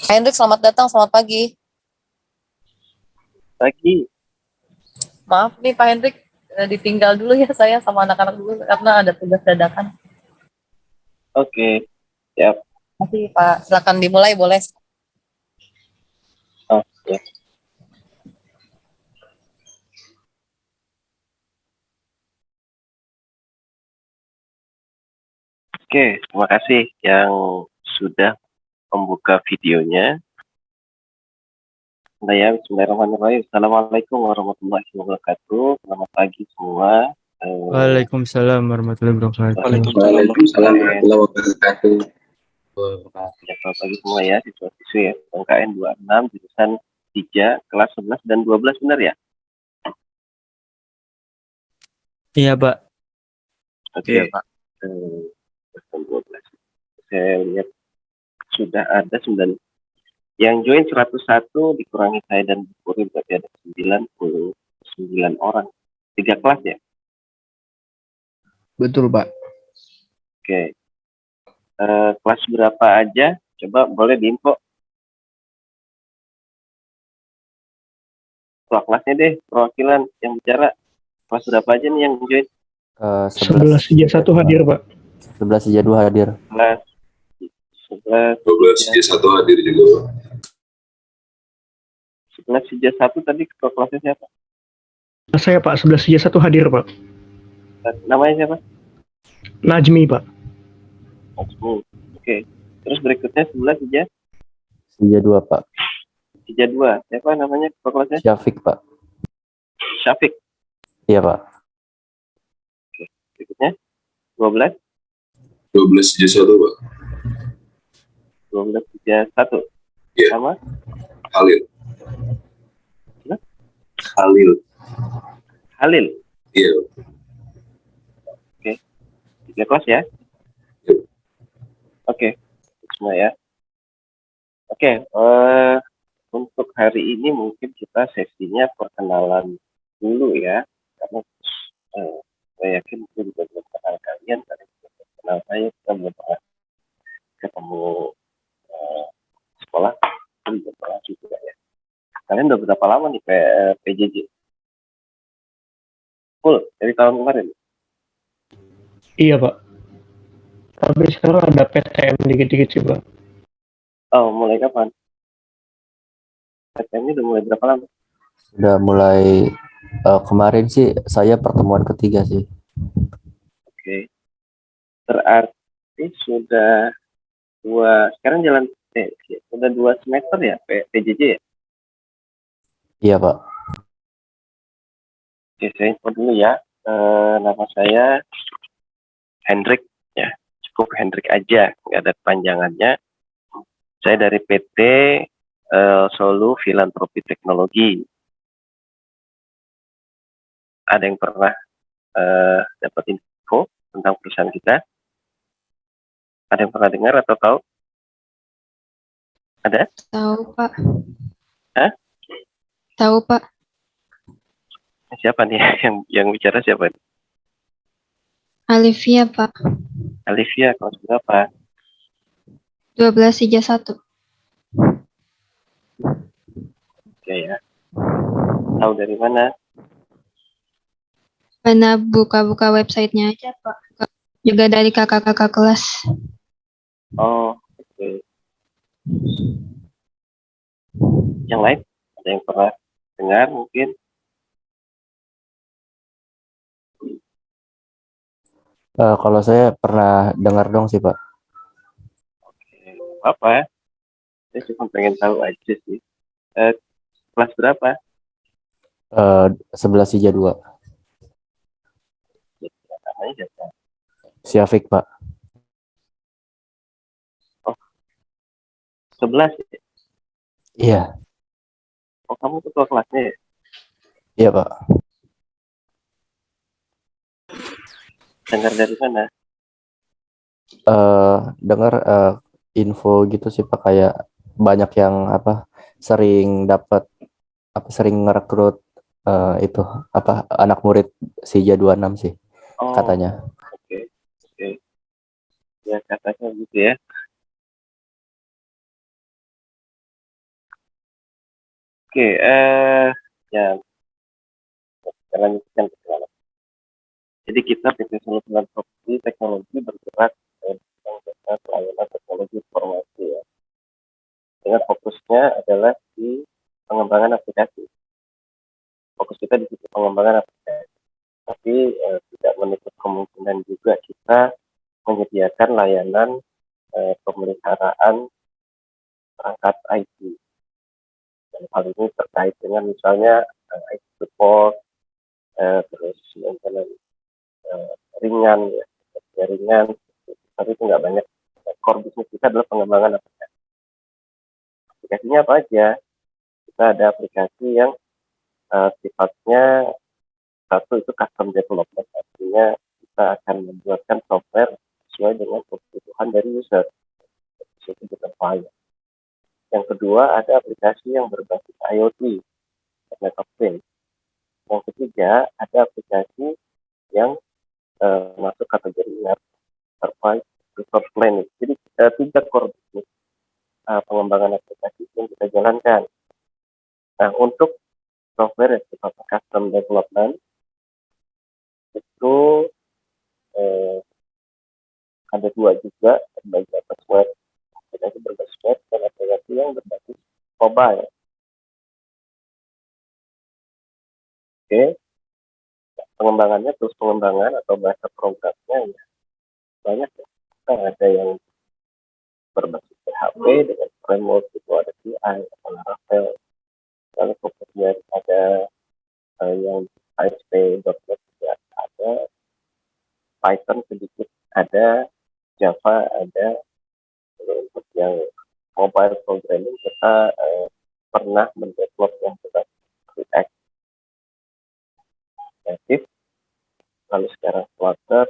Pak Hendrik, selamat datang, selamat pagi. Pagi. Maaf nih Pak Hendrik, ditinggal dulu ya saya sama anak-anak dulu karena ada tugas dadakan. Oke, siap. Masih Pak, silakan dimulai boleh. Oke, oke. Terima kasih yang sudah membuka videonya. Nah ya, Bismillahirrahmanirrahim. Assalamualaikum warahmatullahi wabarakatuh. Selamat pagi semua. Waalaikumsalam warahmatullahi wabarakatuh. Waalaikumsalam warahmatullahi wabarakatuh. Ya, selamat pagi semua ya, siswa-siswi ya. PKN 26, jurusan 3, kelas 11 dan 12, benar ya? Iya, Pak. Oke. Iya, Pak. Kelas 12. Saya lihat sudah ada 9. Yang join 101 dikurangi saya dan Bu Puri berarti ada 99 orang. 3 kelas ya? Betul, Pak. Oke. Kelas berapa aja? Coba boleh diinfo. Ketua kelasnya deh, perwakilan yang bicara. Kelas berapa aja nih yang join? 11 sija 1 hadir, Pak. 11 sija 2 hadir. Kelas 11 12 sija 1 hadir juga, Pak. 11 sija 1 tadi ketua kelasnya siapa? Saya, Pak, 11 sija 1 hadir, Pak. Namanya siapa? Najmi, Pak. Oke. Terus berikutnya 11 sija Sija 2, Pak. sija 2. Siapa namanya ketua kelasnya? Syafiq, Pak. Syafiq. Iya, Pak. Berikutnya 12 12 sija 1, Pak. 12 sija 1. Iya. Sama Halil. Hah? Halil. Halil. Iya. Oke. 3 kelas ya? Iya. Oke. Semua ya. Oke. Untuk hari ini mungkin kita sesinya perkenalan dulu ya. Karena saya yakin itu juga belum kenal kalian. Tadi juga kenal saya, kita belum pernah ketemu sekolah. Itu juga pernah juga ya. Kalian udah berapa lama nih PJJ? Full dari tahun kemarin? Iya, Pak. Tapi sekarang ada PTM dikit-dikit sih, Pak. Oh, mulai kapan? PTM ini udah mulai berapa lama? Udah mulai kemarin sih saya pertemuan ketiga sih. Oke. Berarti sudah sekarang sudah 2 semester ya PJJ ya? Iya, Pak. Oke, saya info dulu ya. Nama saya Hendrik ya. Cukup Hendrik aja, nggak ada panjangannya. Saya dari PT Solu Filantropi Teknologi. Ada yang pernah dapat info tentang perusahaan kita? Ada yang pernah dengar atau tahu? Ada? Tahu, Pak. Hah? Tahu, Pak. Siapa nih yang bicara siapa? Alivia, Pak. Alivia, kelas berapa? 12 sija 1. Oke ya. Tahu dari mana? Mana buka-buka websitenya aja, Pak. Juga dari kakak-kakak kelas. Oh, oke. Yang lain? Ada yang pernah dengar mungkin? Kalau saya pernah dengar dong sih, Pak. Oke, apa ya? Saya cuma pengen tahu aja sih. Kelas berapa? 11 sija 2. Namanya siapa? Syafiq, Pak. Oh, 11 ya? Iya. Oh, kamu ketua kelasnya ya? Iya, Pak. Dengar dari mana? Dengar info gitu sih, Pak, kayak banyak yang sering dapat sering ngerekrut itu anak murid Sija 26 sih katanya. Oke. Ya katanya gitu ya. Oke, ya, kita lanjutkan perjalanan. Jadi kita PT Solusi Properti Teknologi bergerak di bidang jasa pelayanan teknologi informasi ya. Dengan fokusnya adalah di pengembangan aplikasi. Fokus kita di situ pengembangan aplikasi. Tapi tidak menutup kemungkinan juga kita menyediakan layanan pemeliharaan perangkat IT. Dan hal ini terkait dengan misalnya IT support, terus maintenance ringan, ya ringan, tapi itu nggak banyak. Core bisnis kita adalah pengembangan aplikasi. Aplikasinya apa aja? Kita ada aplikasi yang sifatnya satu itu custom development, artinya kita akan membuatkan software sesuai dengan kebutuhan dari user. Itu bukan file. Yang kedua ada aplikasi yang berbasis IoT, Internet of Things. Yang ketiga ada aplikasi yang masuk kategori enterprise resource planning. Jadi tiga core bisnis pengembangan aplikasi yang kita jalankan. Nah, untuk software yang sifatnya custom development itu ada dua juga, berbasis web, aplikasi berbasis web dan aplikasi yang berbasis mobile. Oke, pengembangannya terus pengembangan atau bahasa programnya ya banyak ya. Kita ada yang berbasis PHP dengan framework itu ada CI atau Laravel, lalu kemudian ada yang ASP.NET juga ada, Python sedikit ada, Java ada. Untuk yang mobile programming kita pernah mendevelop yang berbasis React Native, lalu sekarang Flutter,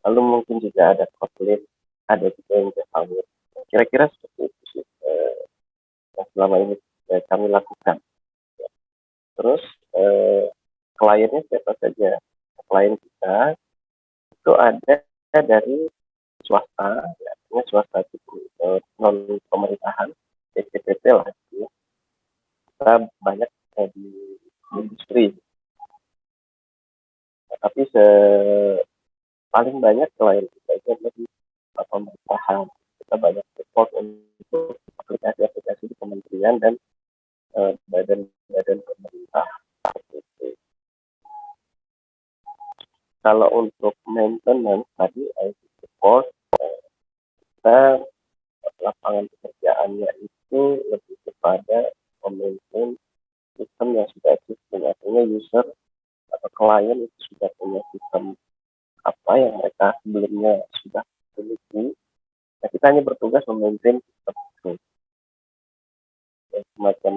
lalu mungkin juga ada Kotlin, ada juga yang Java. Kira-kira seperti itu sih yang selama ini kami lakukan. Terus kliennya siapa saja? Klien kita itu ada dari swasta, artinya swasta itu non pemerintahan, PPT lah, gitu. Kita banyak di industri. Nah, tapi paling banyak klien kita itu adalah di pemerintahan. Kita banyak support untuk aplikasi-aplikasi di kementerian dan badan-badan pemerintah. Kalau untuk maintenance tadi IT support, kita lapangan pekerjaannya itu lebih kepada memaintain sistem yang sudah existing, artinya user atau klien itu sudah punya sistem apa yang mereka sebelumnya sudah miliki. Nah, kita hanya bertugas memaintain sistem itu, semacam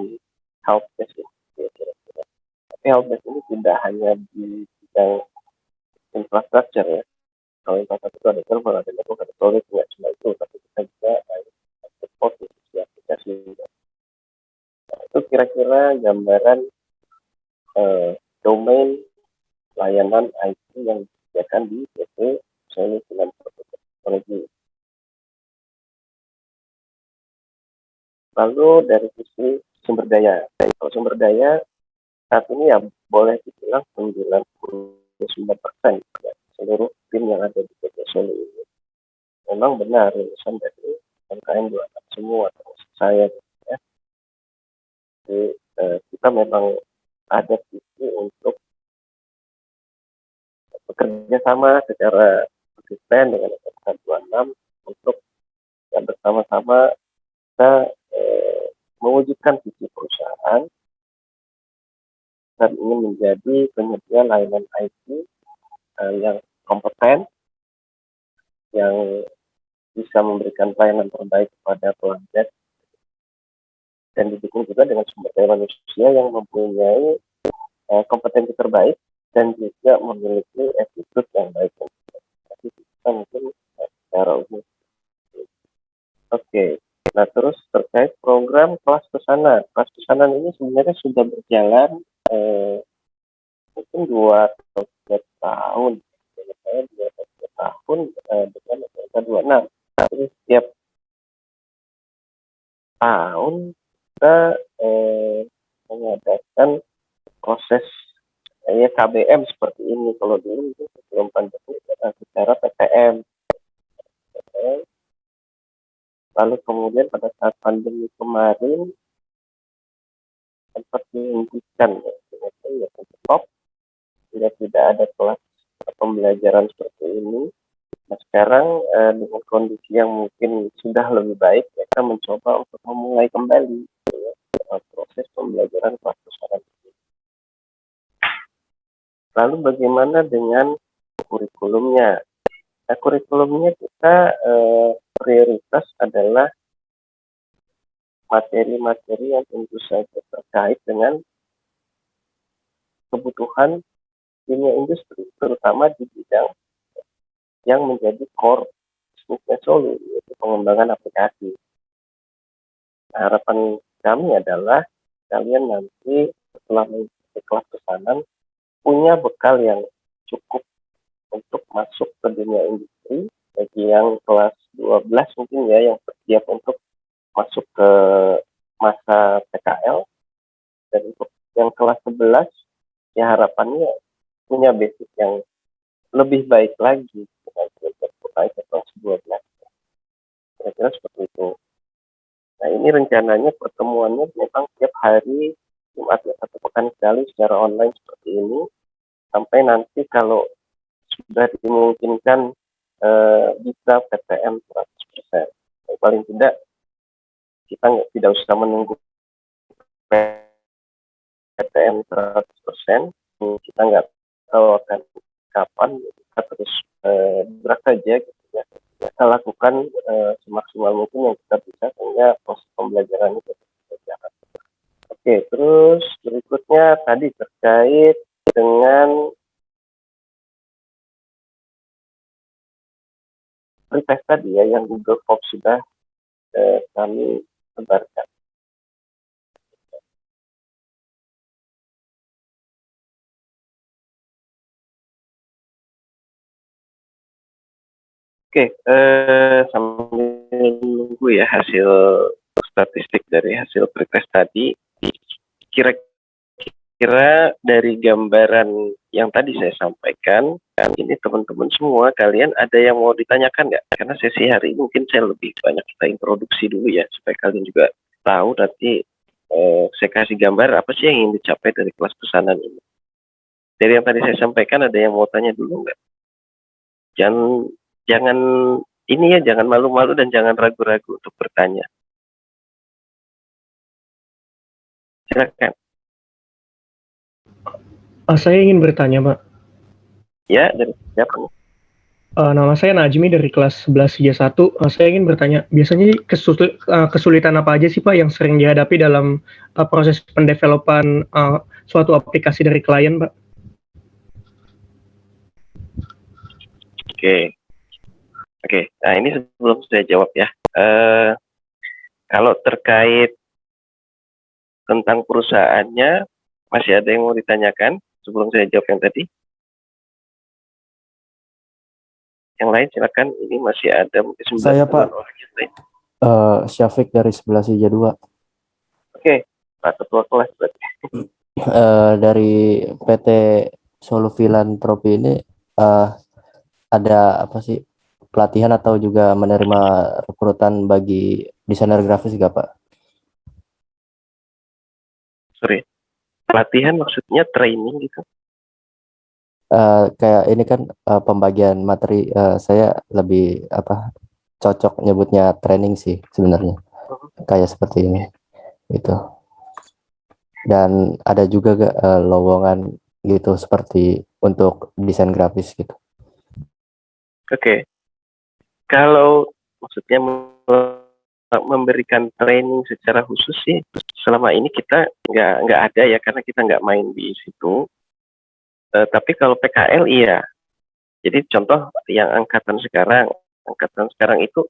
helpdesk ya, kira-kira. Tapi helpdesk ini tidak hanya di bidang infrastruktur ya. Kalau infrastruktur ada server, ada network, ada storage, tidak cuma itu, tapi kita juga support di aplikasi. Nah, itu kira-kira gambaran domain layanan IT yang disediakan di PT Solusi Teknologi. Lalu dari sisi sumber daya. Kalau sumber daya saat ini ya boleh dibilang 99% ya, seluruh tim yang ada di PT Solusi ini memang benar lulusan dari MKM 26 semua, termasuk saya ya. Jadi kita memang ada visi untuk bekerja sama secara konsisten dengan SMK 26 untuk yang bersama-sama kita mewujudkan visi perusahaan dan ingin menjadi penyedia layanan IT yang kompeten, yang bisa memberikan pelayanan terbaik kepada pelanggan dan didukung juga dengan sumber daya manusia yang mempunyai kompetensi terbaik dan juga memiliki attitude yang baik. Jadi kita mungkin secara umum. Oke. Nah, terus terkait program kelas pesanan. Kelas pesanan ini sebenarnya sudah berjalan mungkin 2 atau 3 tahun. Saya 2 atau 3 tahun dengan SMK 26. Jadi setiap tahun kita mengadakan proses ya KBM seperti ini. Kalau dulu itu sebelum pandemi secara PTM. Lalu kemudian pada saat pandemi kemarin sempat dihentikan ya, stop, tidak ada kelas pembelajaran seperti ini. Nah sekarang dengan kondisi yang mungkin sudah lebih baik, kita mencoba untuk memulai kembali proses pembelajaran kelas besaran. Lalu bagaimana dengan kurikulumnya? Nah, kurikulumnya kita prioritas adalah materi-materi yang tentu saja terkait dengan kebutuhan dunia industri, terutama di bidang yang menjadi core bisnisnya Solo, yaitu pengembangan aplikasi. Nah, harapan kami adalah kalian nanti setelah mengikuti kelas pesanan punya bekal yang cukup untuk masuk ke dunia industri. Bagi yang kelas 12 mungkin ya yang bersiap untuk masuk ke masa PKL, dan untuk yang kelas 11 ya harapannya punya basic yang lebih baik lagi dengan terkait kelas 12. Kira-kira seperti itu. Nah ini rencananya pertemuannya memang tiap hari Jumat ya, 1 pekan sekali secara online seperti ini, sampai nanti kalau sudah dimungkinkan bisa PTM 100%. Yang paling tidak kita tidak usah menunggu PTM 100%, kita nggak tahu akan kapan, kita terus bergerak saja gitu ya. Kita lakukan semaksimal mungkin yang kita bisa sehingga proses pembelajaran itu berjalan. Oke, terus berikutnya tadi terkait dengan pretest tadi ya yang Google Forms sudah kami sebarkan. Oke, sambil menunggu ya hasil statistik dari hasil pretest tadi, kira-kira dari gambaran yang tadi saya sampaikan, ini teman-teman semua, kalian ada yang mau ditanyakan nggak? Karena sesi hari ini mungkin saya lebih banyak kita introduksi dulu ya, supaya kalian juga tahu nanti saya kasih gambar apa sih yang ingin dicapai dari kelas pesanan ini. Dari yang tadi saya sampaikan, ada yang mau tanya dulu nggak? Jangan ini ya, jangan malu-malu dan jangan ragu-ragu untuk bertanya. Silakan. Saya ingin bertanya, Pak. Ya, dari siapa nih? Nama saya Najmi dari kelas 11 I1. Saya ingin bertanya, biasanya kesulitan apa aja sih Pak yang sering dihadapi dalam proses pendevelopan suatu aplikasi dari klien, Pak? Oke. Nah ini sebelum saya jawab ya. Kalau terkait tentang perusahaannya, masih ada yang mau ditanyakan sebelum saya jawab yang tadi? Yang lain silakan. Ini masih ada mungkin 9 Saya, Pak. orang yang lain. Syafiq dari 11 Ija 2. Oke, Pak Ketua kelas berarti. Dari PT Solo Filantropi ini ada apa sih pelatihan atau juga menerima rekrutan bagi desainer grafis nggak Pak? Sorry, pelatihan maksudnya training gitu? Kayak ini kan pembagian materi, saya lebih apa cocok nyebutnya training sih sebenarnya, kayak seperti ini gitu. Dan ada juga lowongan gitu seperti untuk desain grafis gitu. Oke. Kalau maksudnya memberikan training secara khusus sih, selama ini kita nggak ada ya, karena kita nggak main di situ. Tapi kalau PKL iya. Jadi contoh yang angkatan sekarang itu,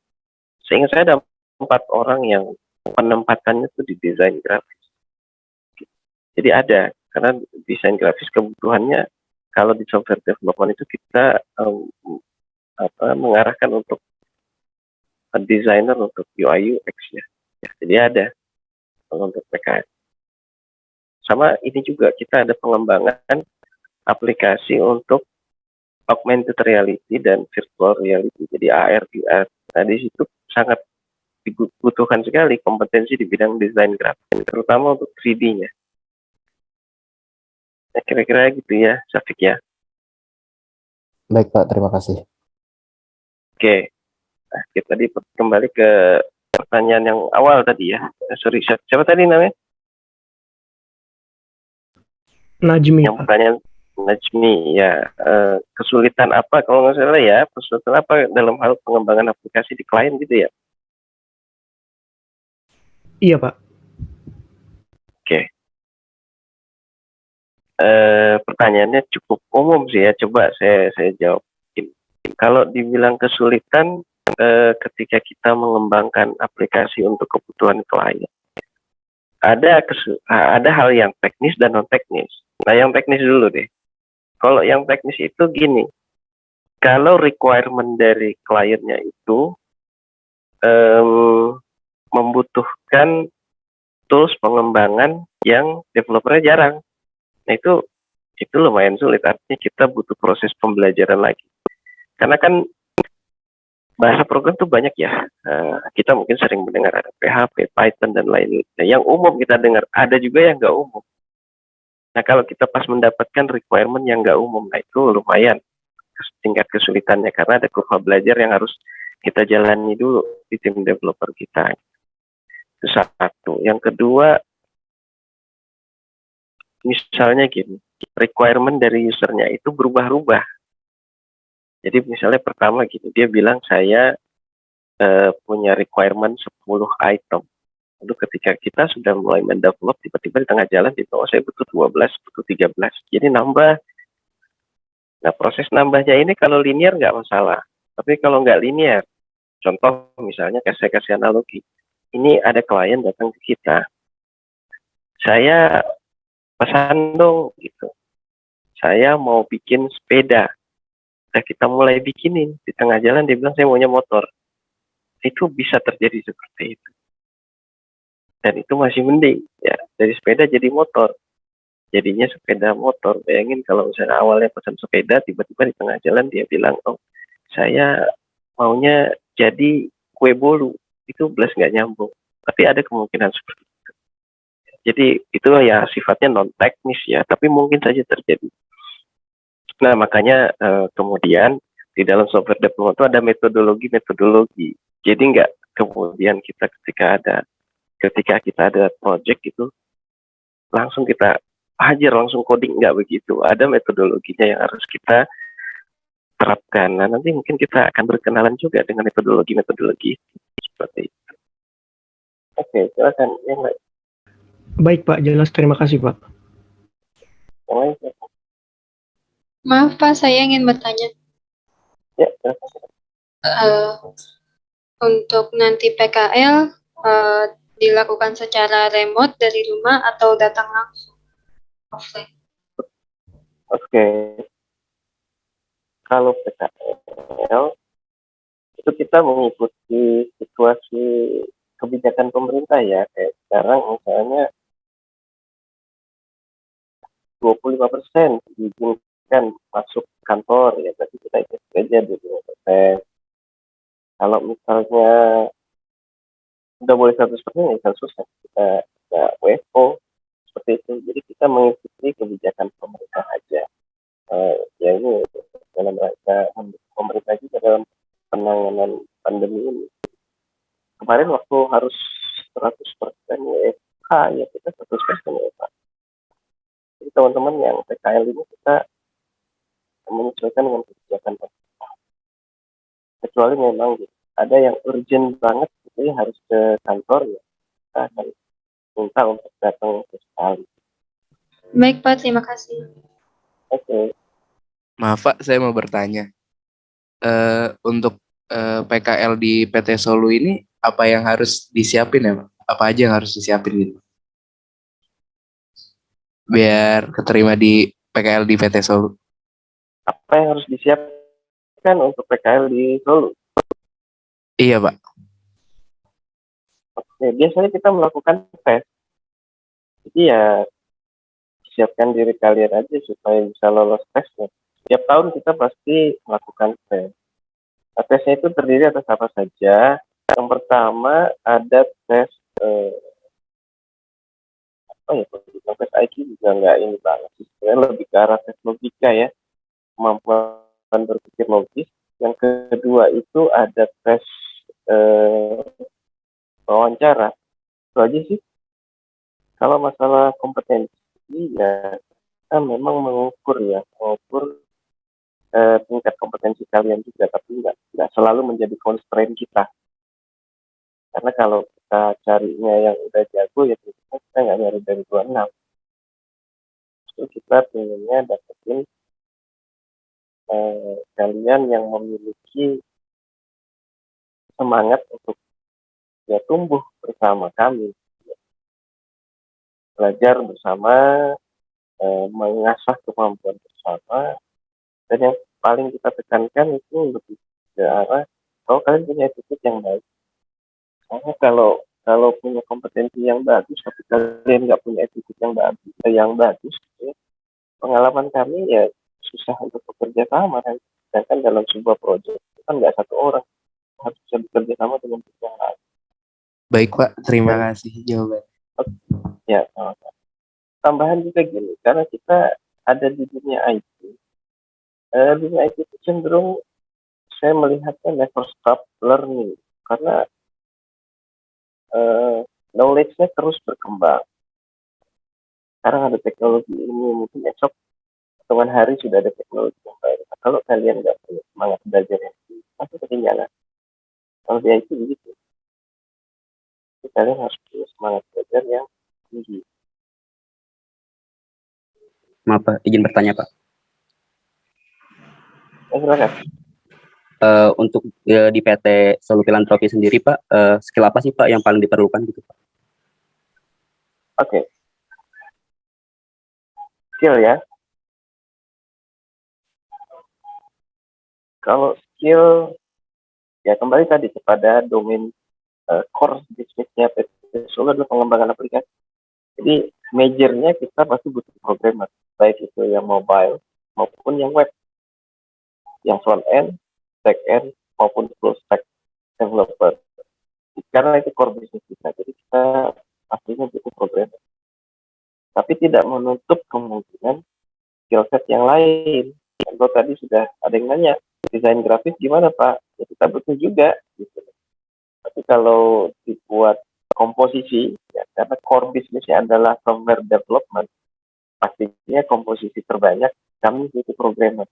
seingat saya ada 4 orang yang penempatannya tuh di desain grafis. Jadi ada, karena desain grafis kebutuhannya kalau di software development itu kita mengarahkan untuk desainer untuk UI UX ya. Jadi ada kalau untuk PKL. Sama ini juga kita ada pengembangan aplikasi untuk augmented reality dan virtual reality, jadi AR, VR. Nah, di situ sangat dibutuhkan sekali kompetensi di bidang desain grafis, terutama untuk 3D-nya. Nah, kira-kira gitu ya, Syafiq ya. Baik Pak, terima kasih. Oke, nah, kita kembali ke pertanyaan yang awal tadi ya. Sorry, siapa tadi namanya? Najmi, Yang Pak. pertanyaan Najmi ya. Kesulitan apa kalau nggak salah ya? Kesulitan apa dalam hal pengembangan aplikasi di klien gitu ya? Iya, Pak. Oke. Pertanyaannya cukup umum sih ya. Coba saya jawab. Kalau dibilang kesulitan ketika kita mengembangkan aplikasi untuk kebutuhan klien, ada hal yang teknis dan non teknis. Nah, yang teknis dulu deh. Kalau yang teknis itu gini, kalau requirement dari kliennya itu membutuhkan tools pengembangan yang developernya jarang, nah itu lumayan sulit. Artinya kita butuh proses pembelajaran lagi. Karena kan bahasa program tuh banyak ya. Kita mungkin sering mendengar ada PHP, Python, dan lain-lain. Nah, yang umum kita dengar, ada juga yang nggak umum. Nah, kalau kita pas mendapatkan requirement yang nggak umum, nah itu lumayan tingkat kesulitannya. Karena ada kurva belajar yang harus kita jalani dulu di tim developer kita. Itu satu. Yang kedua, misalnya gini, requirement dari usernya itu berubah-ubah. Jadi misalnya pertama gini, dia bilang saya punya requirement 10 item. Lalu ketika kita sudah mulai mendevelop, tiba-tiba di tengah jalan, oh saya butuh 12, butuh 13. Jadi nambah. Nah, proses nambahnya ini kalau linear nggak masalah. Tapi kalau nggak linear, contoh misalnya saya kasih analogi. Ini ada klien datang ke kita. Saya pesan dong gitu. Saya mau bikin sepeda. Nah, kita mulai bikinin. Di tengah jalan dia bilang saya maunya motor. Itu bisa terjadi seperti itu. Dan itu masih mending. Ya, dari sepeda jadi motor. Jadinya sepeda motor. Bayangin kalau misalnya awalnya pesan sepeda, tiba-tiba di tengah jalan dia bilang, oh saya maunya jadi kue bolu. Itu belas nggak nyambung. Tapi ada kemungkinan seperti itu. Jadi itu ya sifatnya non teknis ya, tapi mungkin saja terjadi. Nah, makanya kemudian di dalam software development itu ada metodologi. Jadi nggak kemudian ketika kita ada project itu langsung kita hajar langsung coding, nggak begitu. Ada metodologinya yang harus kita terapkan. Nah, nanti mungkin kita akan berkenalan juga dengan metodologi seperti itu. Oke, silakan yang lain. Baik, Pak. Jelas. Terima kasih, Pak. Yang lain, Maaf Pak, saya ingin bertanya. ya, silakan. Untuk nanti PKL dilakukan secara remote dari rumah atau datang langsung offline? Oke, kalau PKL itu kita mengikuti situasi kebijakan pemerintah ya. Kayak sekarang misalnya 25% diizinkan masuk kantor ya, berarti kita ikut aja 25%. Kalau misalnya udah boleh 100% ya 100%, kita WFO seperti itu. Jadi kita mengikuti kebijakan pemerintah aja. Ya ini dalam rangka pemerintah juga dalam penanganan pandemi ini. Kemarin waktu harus 100% WFH ya kita 100% WFH. Jadi teman-teman yang PKL ini kita menyesuaikan dengan kebijakan pemerintah. Kecuali memang ada yang urgent banget, itu harus ke kantor ya, kita akan minta untuk datang sekali. Baik Pak, terima kasih. Oke. Maaf Pak, saya mau bertanya. Untuk PKL di PT Solu ini apa yang harus disiapin ya Pak? Apa aja yang harus disiapin gitu? Biar keterima di PKL di PT Solu. Apa yang harus disiapkan untuk PKL di Solo? Iya Pak. Oke, biasanya kita melakukan tes. Jadi ya siapkan diri kalian aja supaya bisa lolos tesnya. Setiap tahun kita pasti melakukan tes. Nah, tesnya itu terdiri atas apa saja. Yang pertama ada tes tes IQ juga nggak ini banget sih. Sebenarnya lebih ke arah tes logika ya, kemampuan berpikir logis. Yang kedua itu ada tes wawancara. Itu aja sih. Kalau masalah kompetensi ya kita memang mengukur tingkat kompetensi kalian juga, tapi nggak selalu menjadi constraint kita. Karena kalau kita carinya yang udah jago ya kita nggak nyari dari 26. Terus kita pengennya dapetin kalian yang memiliki semangat untuk ya tumbuh bersama kami, belajar bersama, mengasah kemampuan bersama, dan yang paling kita tekankan itu lebih ke arah kalau kalian punya attitude yang baik. Karena kalau punya kompetensi yang bagus tapi kalian nggak punya attitude yang bagus gitu ya, pengalaman kami ya susah untuk bekerja sama kan. Sedangkan dalam sebuah proyek itu kan nggak satu orang, harus bisa bekerja sama dengan tim yang lain. Baik Pak, terima kasih jawaban. Ya, tambahan juga gini, karena kita ada di dunia IT. Dunia IT itu cenderung saya melihatnya never stop learning, karena knowledge-nya terus berkembang. Sekarang ada teknologi ini, mungkin esok hitungan hari sudah ada teknologi yang baru. Nah, kalau kalian nggak punya semangat belajar yang tinggi, pasti ketinggalan. Kalau di IT begitu, jadi kalian harus punya semangat belajar yang tinggi. Maaf Pak, izin bertanya Pak. Silakan. Untuk di PT Solu Filantropi sendiri Pak, skill apa sih Pak yang paling diperlukan gitu Pak? Oke. Skill ya. Kalau skill ya kembali tadi kepada domain core bisnisnya PT Solo adalah pengembangan aplikasi. Jadi majornya kita pasti butuh programmer, baik itu yang mobile maupun yang web, yang front end, back end maupun full stack developer. Karena itu core bisnis kita, jadi kita pastinya butuh programmer. Tapi tidak menutup kemungkinan skill set yang lain. Contoh tadi sudah ada yang nanya, desain grafis gimana Pak? Ya kita butuh juga. Gitu. Tapi kalau dibuat komposisi, ya, karena core bisnisnya adalah software development, pastinya komposisi terbanyak kami butuh programmer.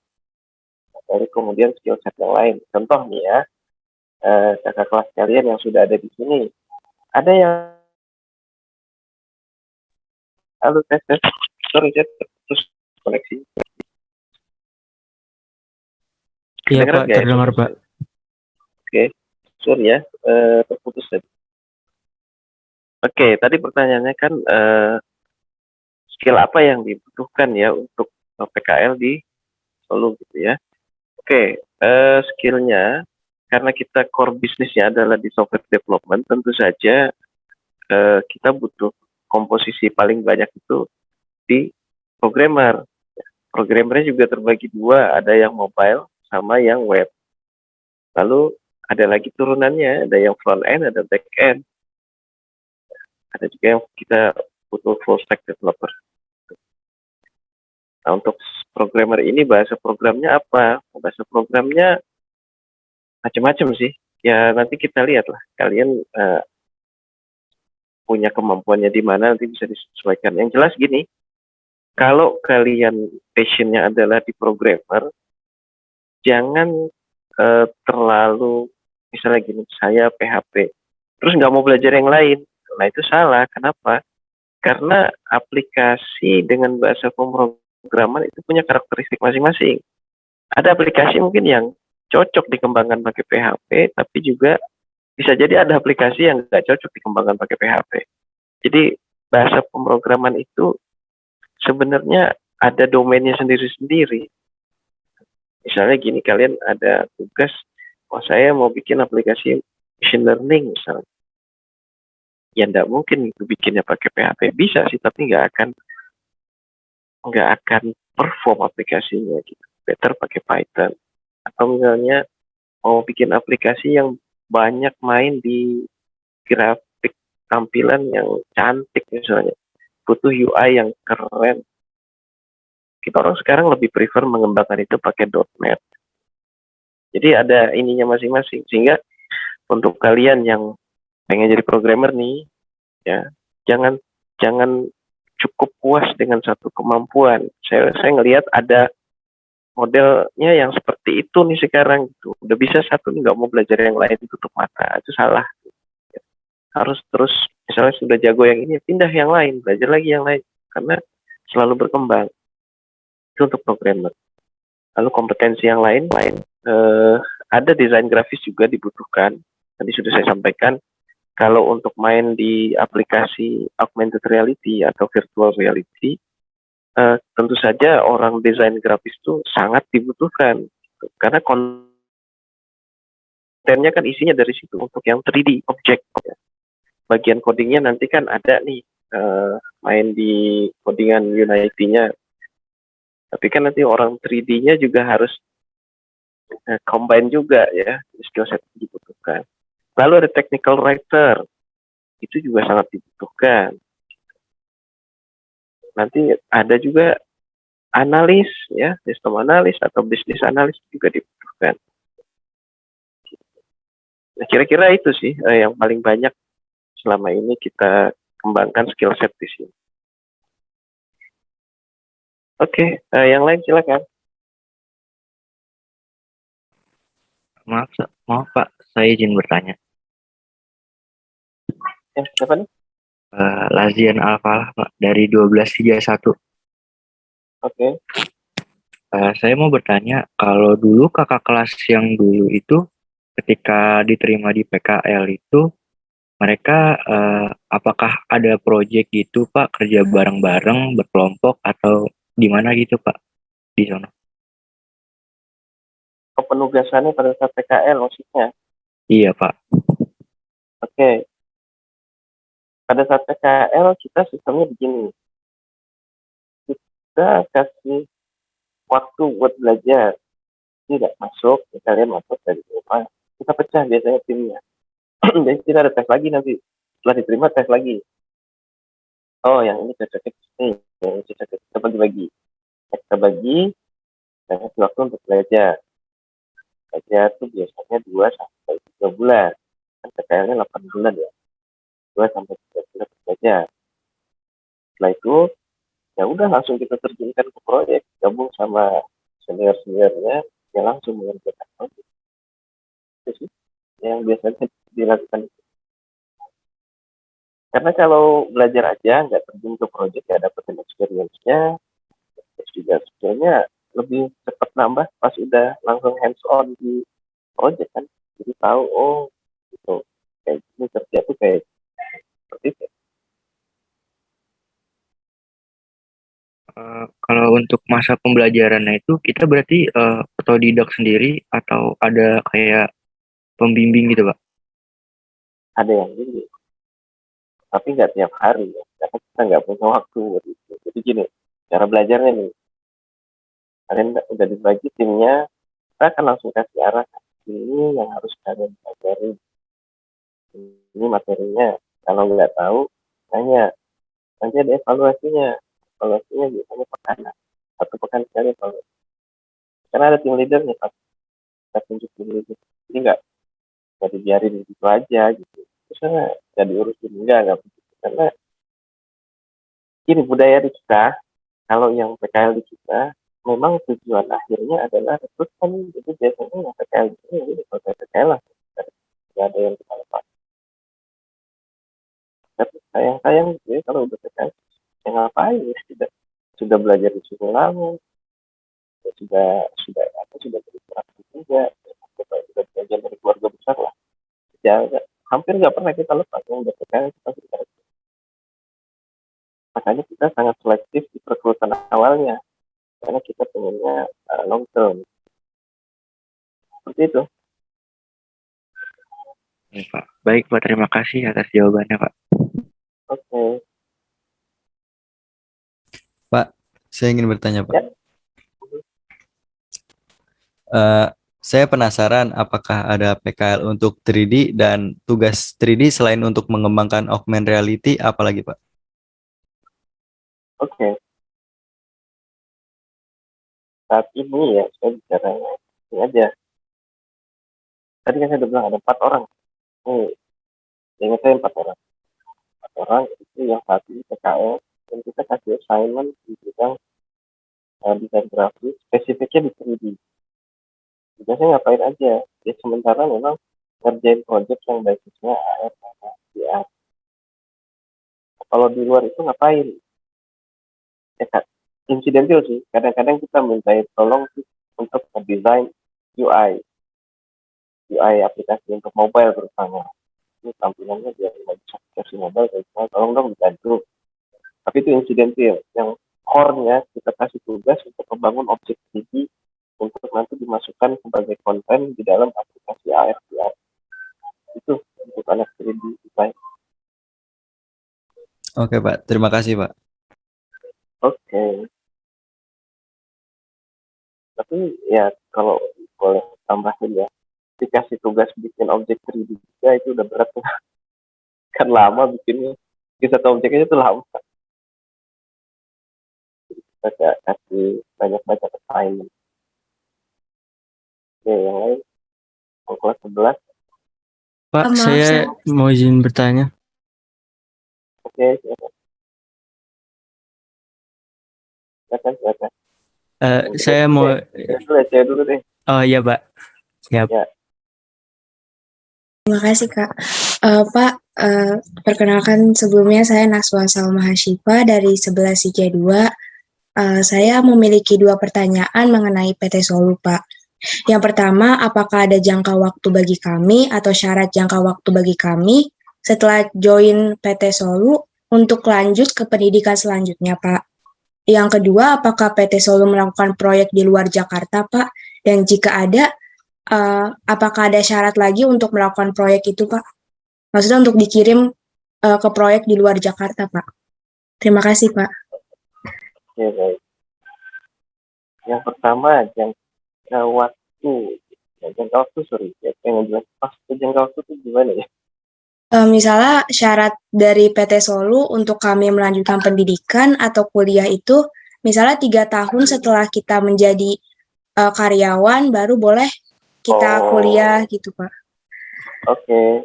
Dari kemudian skill set yang lain. Contoh nih ya, kakak kelas kalian yang sudah ada di sini, ada yang tes, sorry saya terus koneksi. Iya Pak, terdengar Pak. Oke, sorry ya, terputus tadi. Oke, tadi pertanyaannya kan skill apa yang dibutuhkan ya untuk PKL di Solo gitu ya. Oke, skillnya karena kita core bisnisnya adalah di software development, tentu saja kita butuh komposisi paling banyak itu di programmer. Programmernya juga terbagi dua, ada yang mobile sama yang web. Lalu ada lagi turunannya, ada yang front end, ada back end. Ada juga yang kita butuh full stack developer. Nah, untuk programmer ini bahasa programnya apa? Bahasa programnya macam-macam sih. Ya nanti kita lihat lah. Kalian punya kemampuannya di mana nanti bisa disesuaikan. Yang jelas gini, kalau kalian passionnya adalah di programmer, jangan terlalu misalnya gini, saya PHP, terus nggak mau belajar yang lain. Nah itu salah. Kenapa? Karena aplikasi dengan bahasa pemrograman itu punya karakteristik masing-masing. Ada aplikasi mungkin yang cocok dikembangkan pakai PHP, tapi juga bisa jadi ada aplikasi yang nggak cocok dikembangkan pakai PHP. Jadi bahasa pemrograman itu sebenarnya ada domainnya sendiri-sendiri. Misalnya gini, kalian ada tugas, saya mau bikin aplikasi machine learning misalnya. Ya nggak mungkin itu bikinnya pakai PHP. Bisa sih, tapi nggak akan nggak akan perform aplikasinya gitu. Better pakai Python. Atau misalnya mau bikin aplikasi yang banyak main di grafik tampilan yang cantik misalnya, butuh UI yang keren. Kita orang sekarang lebih prefer mengembangkan itu pakai .NET. Jadi ada ininya masing-masing. Sehingga untuk kalian yang pengen jadi programmer nih, ya jangan jangan cukup puas dengan satu kemampuan. Saya ngelihat ada modelnya yang seperti itu nih sekarang gitu. Udah bisa satu nggak mau belajar yang lain, tutup mata, itu salah. Harus terus, misalnya sudah jago yang ini, pindah yang lain, belajar lagi yang lain, karena selalu berkembang. Itu untuk programmer. Lalu kompetensi yang lain ada desain grafis juga dibutuhkan. Tadi sudah saya sampaikan, kalau untuk main di aplikasi augmented reality atau virtual reality, tentu saja orang desain grafis itu sangat dibutuhkan, karena kontennya kan isinya dari situ untuk yang 3D objek. Bagian codingnya nanti kan ada nih, main di codingan Unity-nya. Tapi kan nanti orang 3D-nya juga harus combine juga ya, skill set dibutuhkan. Lalu ada technical writer, itu juga sangat dibutuhkan. Nanti ada juga analis ya, sistem analis atau bisnis analis juga dibutuhkan. Nah, kira-kira itu sih yang paling banyak selama ini kita kembangkan skill set di sini. Oke, yang lain silakan. Maaf Pak, saya izin bertanya. Ya, siapa nih? Lazian Alfalah Pak, dari 1231. Oke. Saya mau bertanya, kalau dulu kakak kelas yang dulu itu, ketika diterima di PKL itu, mereka apakah ada proyek gitu Pak, kerja bareng-bareng, berkelompok, atau gimana gitu Pak, di sana? Penugasannya pada saat PKL maksudnya? Iya Pak. Oke. Pada saat PKL kita sistemnya begini. Kita kasih waktu buat belajar. Tidak masuk, kalian masuk dari rumah. Kita pecah biasanya timnya. Jadi kita ada tes lagi nanti. Setelah diterima tes lagi. Oh, yang ini cocoknya ini, yang ini cocoknya. Kita bagi-bagi. Kita bagi, dan kasih waktu untuk belajar. Belajar itu biasanya 2 sampai 3 bulan. Kan PKL-nya 8 bulan ya. 2 sampai 3 bulan belajar. Setelah itu, ya udah langsung kita terjunkan ke proyek, gabung sama senior-seniornya, ya langsung mengerjakan proyek. Itu sih yang biasanya dilakukan. Karena kalau belajar aja nggak terjun ke proyek, ya dapetin experience-nya, terus juga skillnya lebih cepat nambah pas udah langsung hands on di proyek kan. Jadi tahu, oh gitu, kayak gini kerja tuh kayak seperti itu. Kalau untuk masa pembelajarannya itu kita berarti otodidak sendiri atau ada kayak pembimbing gitu Pak? Ada yang gini, tapi nggak tiap hari ya, karena kita nggak punya waktu buat itu. Jadi gini, cara belajarnya nih, kalian udah dibagi timnya, kita akan langsung kasih arah, ini yang harus kalian pelajari, ini materinya. Kalau nggak tahu, tanya, nanti ada evaluasinya biasanya pekan satu pekan sekali evaluasi. Karena ada tim leadernya, kita tunjuk tim leader, jadi nggak dibiarin gitu aja gitu. Terusnya nggak diurusin, nggak begitu. Karena ini budaya di kita, kalau yang PKL di kita, memang tujuan akhirnya adalah rekrutmen. Jadi biasanya yang PKL ini kalau PKL lah, nggak ada yang kita lepas. Tapi sayang gitu ya, kalau udah PKL, ya ngapain ya, sudah belajar di sini lama, sudah berinteraksi juga, sudah belajar dari keluarga besar lah. Ya, hampir nggak pernah kita lepas yang udah PKL kita sudah. Makanya kita sangat selektif di perekrutan awalnya, karena kita pengennya long term. Seperti itu. Pak. Baik Pak, terima kasih atas jawabannya Pak. Oke. Pak, saya ingin bertanya, Pak. Ya. Saya penasaran apakah ada PKL untuk 3D dan tugas 3D selain untuk mengembangkan augmented reality, apalagi, Pak? Oke, saat ini ya saya bicara ini aja. Tadi kan saya udah bilang ada 4 orang. Ingat saya 4 orang. 4 orang itu yang saat ini PKL dan kita kasih assignment di bidang desain grafis, spesifiknya di 3D. Biasanya ngapain aja? Ya sementara memang ngerjain project yang basisnya AR sama VR. Kalau di luar itu ngapain? Ya kan, insidental sih. Kadang-kadang kita minta tolong sih untuk mendesain UI aplikasi untuk mobile terutama. Ini tampilannya biar bisa versi mobile, tolong dong dibantu. Tapi itu insidental. Yang core-nya kita kasih tugas untuk membangun objek 3D untuk nanti dimasukkan sebagai konten di dalam aplikasi AR VR. Itu untuk anak 3D design. Oke, Pak. Terima kasih, Pak. Oke. Tapi ya kalau boleh tambahin ya, dikasih tugas bikin objek 3D juga itu udah berat tuh. Kan lama bikinnya. Bikin satu objeknya itu lama. Kita kasih banyak-banyak assignment. Oke, yang lain. Yang kelas 11. Pak, Maaf, saya mau izin bertanya. Oke, silakan. Silakan. Saya mau, Saya dulu deh. oh iya Pak, siap. Ya. Terima kasih Kak. Pak, perkenalkan sebelumnya saya Naswa Salma Hasyifa dari 11 IJ 2. Saya memiliki 2 pertanyaan mengenai PT Solu Pak. Yang pertama, apakah ada jangka waktu bagi kami atau syarat jangka waktu bagi kami setelah join PT Solu untuk lanjut ke pendidikan selanjutnya Pak? Yang kedua, apakah PT Solu melakukan proyek di luar Jakarta Pak? Dan jika ada, apakah ada syarat lagi untuk melakukan proyek itu, Pak? Maksudnya untuk dikirim ke proyek di luar Jakarta, Pak. Terima kasih, Pak. Oke, baik. Yang pertama, jangka waktu. Jangka waktu, sorry. Yang jelas maksudnya jangka waktu itu gimana ya? Misalnya syarat dari PT Solu untuk kami melanjutkan pendidikan atau kuliah itu, misalnya 3 tahun setelah kita menjadi karyawan, baru boleh kita kuliah gitu, Pak. Oke,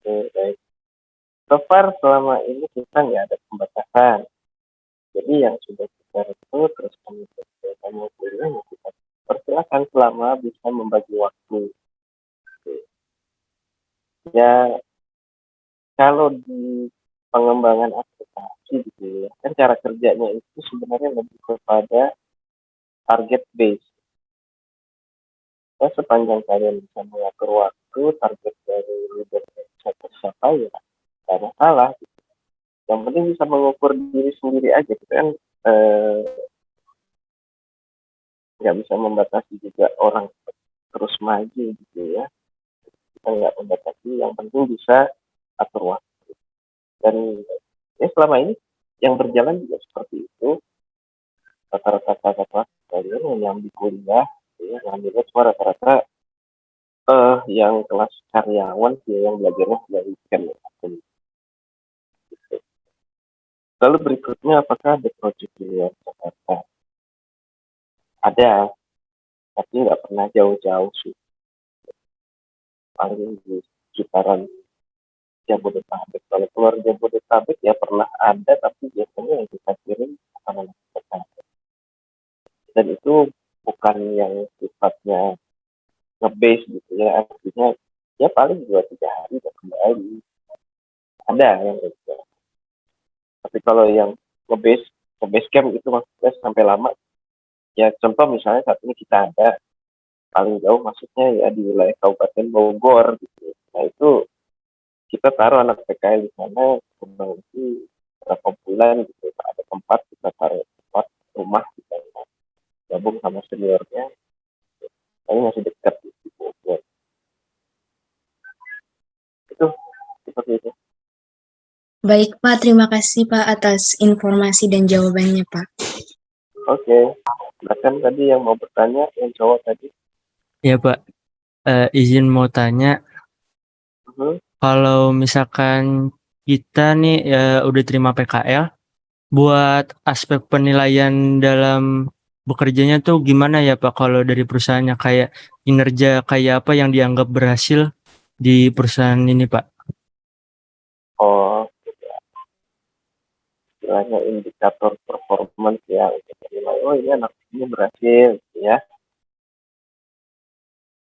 baik. So far selama ini kita nggak ada pembatasan. Jadi yang sudah kita rekrut terus kamu kuliah ya kita persilakan selama bisa membagi waktu. Ya kalau di pengembangan aplikasi gitu ya, kan cara kerjanya itu sebenarnya lebih kepada target base. Ya, sepanjang kalian bisa mengatur waktu, target dari leader bisa tercapai ya tidak ada salah. Yang penting bisa mengukur diri sendiri aja, kita kan nggak bisa membatasi juga orang terus maju gitu ya. Kita nggak membatasi, yang penting bisa atur waktu. Dan ya selama ini yang berjalan juga seperti itu. Rata-rata kakak kalian yang nyambi kuliah, ya, ngambilnya semua rata-rata yang kelas karyawan ya, yang belajarnya dari weekend. Lalu berikutnya, apakah ada proyek di luar Jakarta? Ada, tapi nggak pernah jauh-jauh sih. Paling di sekitaran Jabodetabek. Kalau keluar Jabodetabek ya pernah ada, tapi biasanya yang kita kirim bukan anak Jakarta. Dan itu bukan yang sifatnya nge-base gitu ya, artinya ya paling 2-3 hari udah kembali. Ada yang gitu. Tapi kalau yang nge-base camp itu maksudnya sampai lama, ya contoh misalnya saat ini kita ada paling jauh masuknya ya di wilayah Kabupaten Bogor gitu. Nah itu kita taruh anak PKL di sana kurang lebih berapa bulan gitu. Ada tempat kita taruh tempat rumah kita gabung sama seniornya. Tapi masih dekat di Bogor. Itu seperti itu. Baik, Pak. Terima kasih, Pak, atas informasi dan jawabannya, Pak. Oke. Bahkan tadi yang mau bertanya, yang cowok tadi. Ya Pak, izin mau tanya, Mhm. kalau misalkan kita nih udah terima PKL, buat aspek penilaian dalam bekerjanya tuh gimana ya Pak kalau dari perusahaannya, kayak kinerja kayak apa yang dianggap berhasil di perusahaan ini Pak? Oh, istilahnya indikator performance ya untuk menilai, oh ini anak ini berhasil, gitu ya.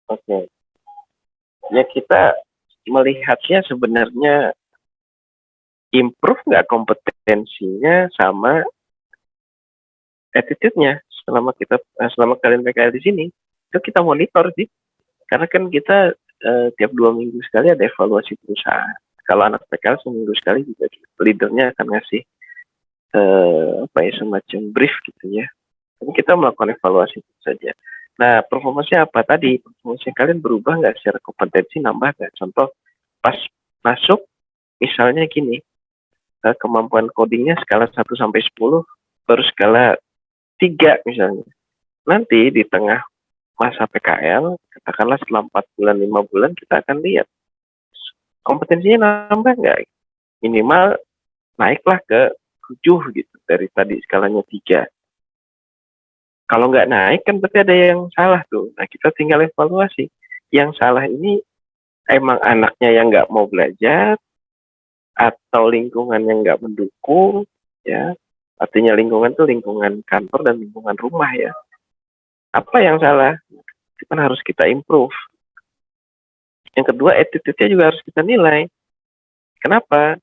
Oke. Ya kita melihatnya sebenarnya improve nggak kompetensinya sama attitude-nya selama kalian PKL di sini itu kita monitor sih, karena kan kita tiap 2 minggu sekali ada evaluasi perusahaan. Kalau anak PKL seminggu sekali juga leadernya akan ngasih apa ya, semacam brief gitu ya. Tapi kita melakukan evaluasi itu saja. Nah, performanya apa tadi? Performanya kalian berubah nggak secara kompetensi, nambah nggak? Contoh, pas masuk, misalnya gini, kemampuan codingnya skala 1 sampai 10, baru skala 3 misalnya. Nanti di tengah masa PKL, katakanlah setelah 4 bulan, 5 bulan, kita akan lihat kompetensinya nambah nggak? Minimal naiklah ke 7 gitu, dari tadi skalanya 3. Kalau nggak naik kan berarti ada yang salah tuh. Nah, kita tinggal evaluasi. Yang salah ini emang anaknya yang nggak mau belajar, atau lingkungan yang nggak mendukung, ya. Artinya lingkungan tuh lingkungan kantor dan lingkungan rumah ya. Apa yang salah? Itu kan harus kita improve. Yang kedua, attitude-nya juga harus kita nilai. Kenapa?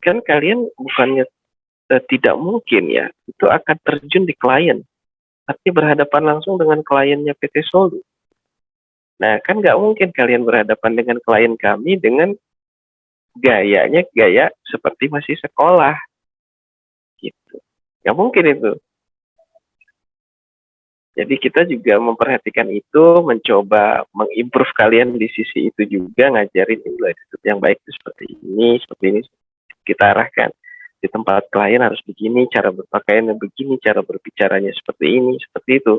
Kan kalian bukannya tidak mungkin ya, itu akan terjun di klien. Tapi berhadapan langsung dengan kliennya PT Solu. Nah, kan nggak mungkin kalian berhadapan dengan klien kami dengan gayanya gaya seperti masih sekolah. Gitu. Nggak mungkin itu. Jadi kita juga memperhatikan itu, mencoba mengimprove kalian di sisi itu juga, ngajarin attitude yang baik itu seperti ini, kita arahkan. Di tempat klien harus begini, cara berpakaiannya begini, cara berbicaranya seperti ini, seperti itu.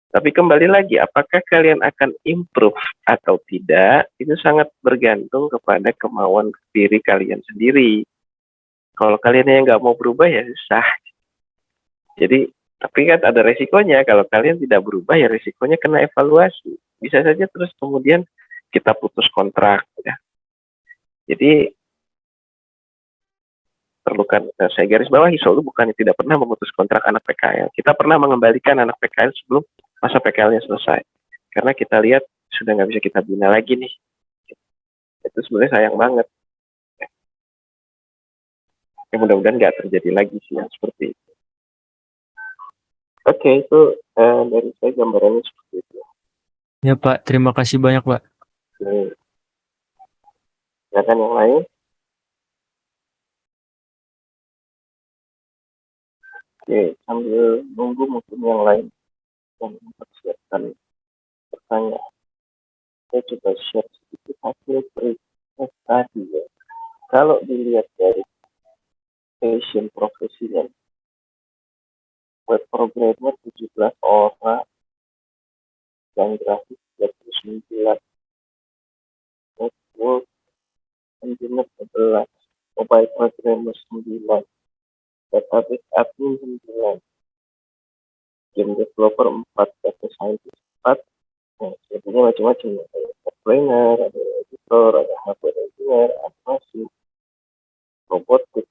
Tapi kembali lagi, apakah kalian akan improve atau tidak, itu sangat bergantung kepada kemauan diri kalian sendiri. Kalau kalian yang nggak mau berubah ya susah. Jadi, tapi kan ada resikonya, kalau kalian tidak berubah ya resikonya kena evaluasi. Bisa saja terus kemudian kita putus kontrak. Ya. Jadi, perlukan saya garis bawahi, Solu bukannya tidak pernah memutus kontrak anak PKL. Kita pernah mengembalikan anak PKL sebelum masa PKL-nya selesai. Karena kita lihat sudah nggak bisa kita bina lagi nih. Itu sebenarnya sayang banget. Ya, mudah-mudahan nggak terjadi lagi sih yang seperti itu. Oke, itu dari saya gambarannya seperti itu. Ya Pak, terima kasih banyak Pak. Silakan yang lain. Oke, sambil nunggu mungkin yang lain yang mempersiapkan pertanyaan. Saya coba share sedikit hasil riset tadi ya. Kalau dilihat dari passion profesinya, web programmer 17 orang, yang grafis 39, network engineer 11, mobile programmer 9, database admin 9, game developer 4, data scientist 4, nah, sebetulnya macam-macam, ada trainer, ada editor, ada hardware engineer, animasi, robotik,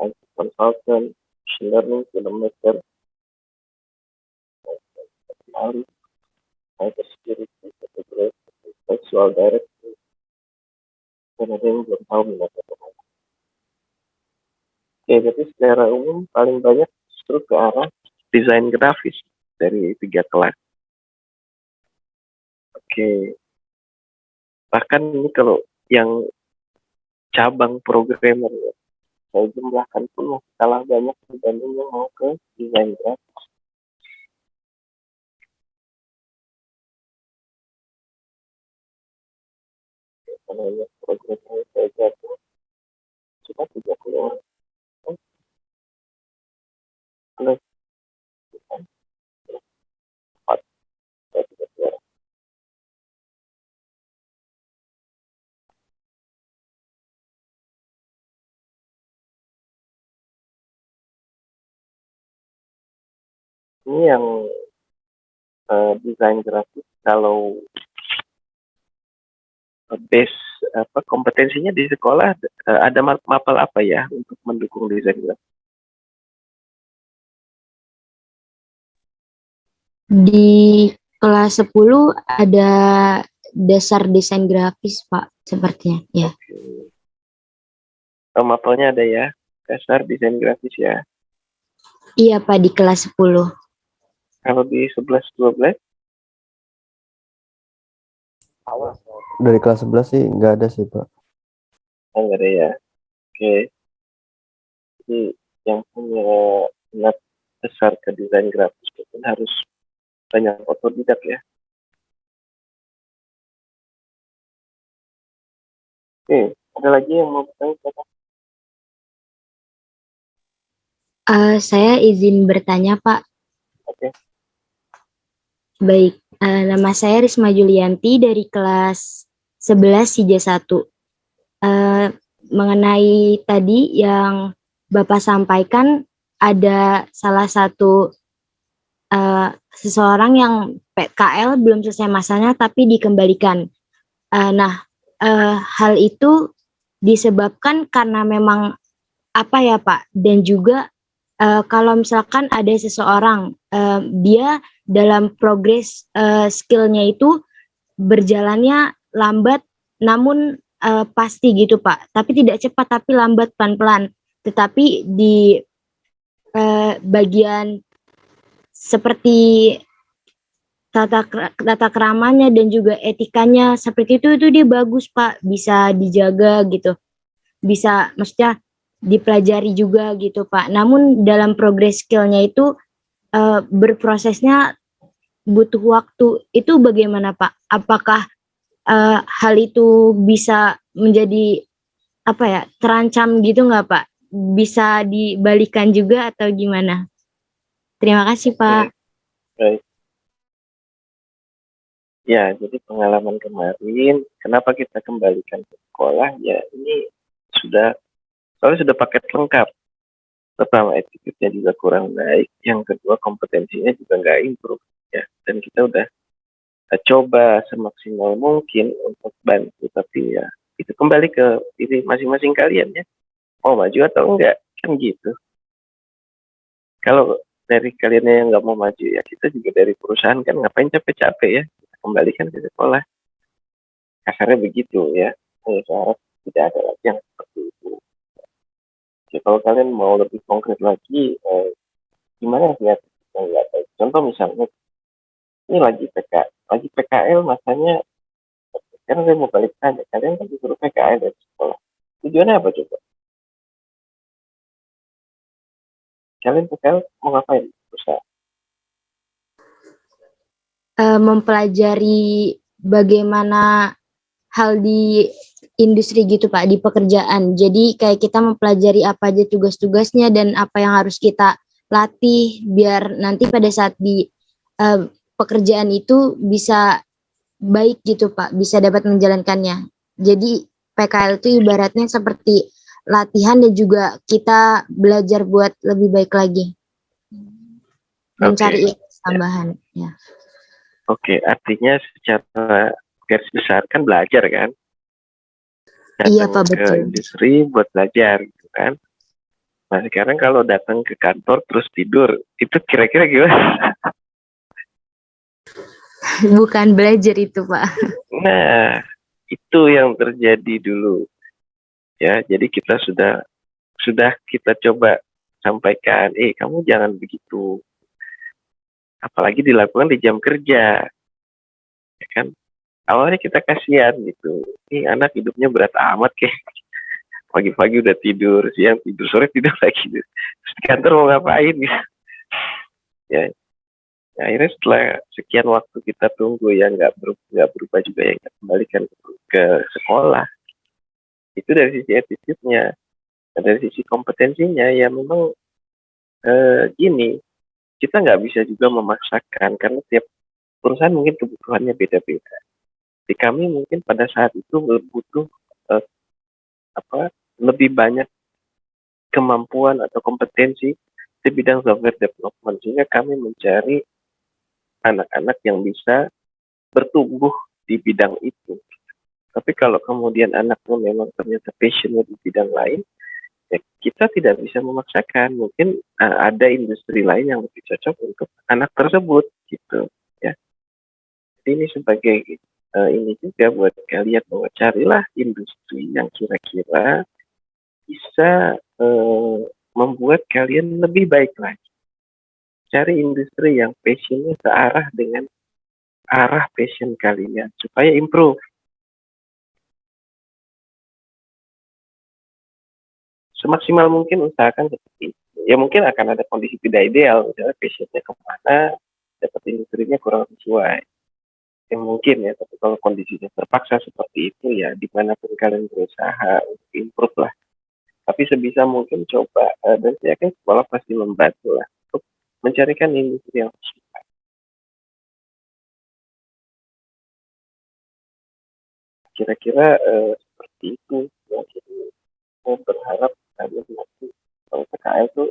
IT consultant, machine learning, filmmaker, analis, cyber security, visual director, dan ada yang belum tahu minatnya kemana. Oke, jadi secara umum paling banyak justru ke arah desain grafis dari 3 kelas. Oke, bahkan ini kalau yang cabang programmer ya, saya jumlahkan pun masih kalah banyak dibanding yang mau ke desain grafis. Karena ya, programmer saya gabung cuma 30 orang. ini yang desain grafis, kalau base kompetensinya di sekolah ada mapel apa ya untuk mendukung desain grafis? Di kelas 10 ada dasar desain grafis, Pak, sepertinya. Ya. Oh, mapelnya ada ya, dasar desain grafis ya. Iya, Pak, di kelas 10. Kalau di 11-12? Dari kelas 11 sih nggak ada sih, Pak. Oh, nggak ada ya. Oke. Jadi yang punya minat besar ke desain grafis mungkin harus banyak otodidak ya. Oke, ada lagi yang mau bertanya? Saya izin bertanya, Pak. Oke. Baik, nama saya Risma Julianti dari kelas 11 SIJA 1. Mengenai tadi yang Bapak sampaikan, ada salah satu seseorang yang PKL belum selesai masanya tapi dikembalikan. Hal itu disebabkan karena memang apa ya, Pak? Dan juga kalau misalkan ada seseorang dia dalam progres skillnya itu berjalannya lambat namun pasti gitu, Pak. Tapi tidak cepat tapi lambat pelan-pelan. Tetapi di bagian seperti tata keramanya dan juga etikanya seperti itu dia bagus, Pak, bisa dijaga gitu, bisa maksudnya dipelajari juga gitu, Pak. Namun dalam progress skillnya itu berprosesnya butuh waktu. Itu bagaimana, Pak? Apakah hal itu bisa menjadi apa ya, terancam gitu nggak, Pak? Bisa dibalikan juga atau gimana? Terima kasih, Pak. Baik. Ya, jadi pengalaman kemarin, kenapa kita kembalikan ke sekolah? Ya, ini soalnya sudah paket lengkap. Pertama, attitude-nya juga kurang baik. Yang kedua, kompetensinya juga nggak improve. Ya, dan kita udah coba semaksimal mungkin untuk bantu, tapi ya itu kembali ke diri masing-masing kalian ya. Mau maju atau enggak, kan gitu. Kalau dari kalian yang nggak mau maju, ya kita juga dari perusahaan kan ngapain capek-capek ya. Kembalikan ke sekolah. Kasarnya begitu ya. Saya harap tidak ada lagi yang seperti itu. Jadi, kalau kalian mau lebih konkret lagi, gimana sih ya? Contoh misalnya, ini lagi PKL masanya, sekarang saya mau balik tanya, kalian kan disuruh PKL dari sekolah. Tujuannya apa coba? Kalian PKL mau ngapain? Usaha. Mempelajari bagaimana hal di industri gitu, Pak, di pekerjaan. Jadi kayak kita mempelajari apa aja tugas-tugasnya dan apa yang harus kita latih biar nanti pada saat di pekerjaan itu bisa baik gitu, Pak, bisa dapat menjalankannya. Jadi PKL itu ibaratnya seperti latihan dan juga kita belajar buat lebih baik lagi. Mencari tambahan ya. Oke, artinya secara garis besar kan belajar kan? Iya, Datang Pak, ke betul. industri buat belajar gitu kan? Nah sekarang kalau datang ke kantor terus tidur, itu kira-kira gimana? Bukan belajar itu, Pak. Nah, itu yang terjadi dulu. Ya, jadi kita sudah kita coba sampaikan, kamu jangan begitu. Apalagi dilakukan di jam kerja. Ya kan? Awalnya kita kasihan gitu. Ini anak hidupnya berat amat kayak. Pagi-pagi udah tidur, siang tidur, sore tidur lagi. Terus di kantor mau ngapain gitu. Ya, akhirnya setelah sekian waktu kita tunggu ya nggak berubah juga ya, kita kembalikan ke sekolah. Itu dari sisi attitude-nya. Dari sisi kompetensinya ya memang gini, kita nggak bisa juga memaksakan karena tiap perusahaan mungkin kebutuhannya beda-beda. Di kami mungkin pada saat itu butuh lebih banyak kemampuan atau kompetensi di bidang software development, sehingga kami mencari anak-anak yang bisa bertumbuh di bidang itu. Tapi kalau kemudian anaknya memang ternyata passionnya di bidang lain, ya kita tidak bisa memaksakan. Mungkin ada industri lain yang lebih cocok untuk anak tersebut, gitu ya. Jadi ini sebagai ini juga buat kalian, bahwa carilah industri yang kira-kira bisa membuat kalian lebih baik lagi. Cari industri yang passionnya searah dengan arah passion kalian supaya improve. Semaksimal mungkin usahakan seperti itu. Ya mungkin akan ada kondisi tidak ideal, misalnya passionnya kemana, dapat industrinya kurang sesuai. Ya mungkin ya, tapi kalau kondisinya terpaksa seperti itu, ya dimanapun kalian berusaha untuk improve lah. Tapi sebisa mungkin coba, dan saya yakin sekolah pasti membantu lah untuk mencarikan industri yang sesuai. Kira-kira seperti itu. Ya, jadi saya berharap kalian nanti kalau PKL itu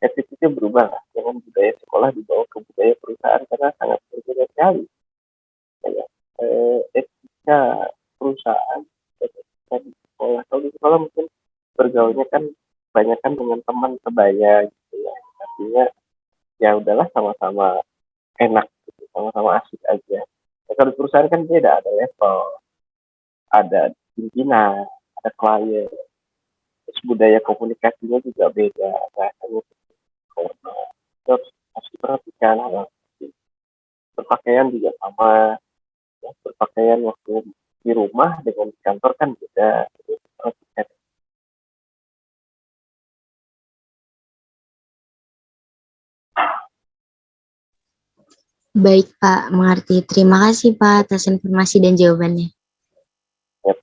attitude-nya berubah lah. Jangan budaya sekolah dibawa ke budaya perusahaan, karena sangat berbeda sekali. Ya, etika perusahaan, etika di sekolah. Kalau di sekolah mungkin bergaulnya kan kebanyakan dengan teman sebaya gitu ya. Artinya ya udahlah, sama-sama enak gitu, sama-sama asik aja. Ya, kalau di perusahaan kan beda, ada level, ada pimpinan, ada klien. Terus budaya komunikasinya juga beda, bahasanya formal. Terus harus diperhatikan hal seperti berpakaian juga sama, ya, berpakaian waktu di rumah dengan di kantor kan beda. Jadi perhatikan. Baik Pak, mengerti. Terima kasih Pak atas informasi dan jawabannya. Yap.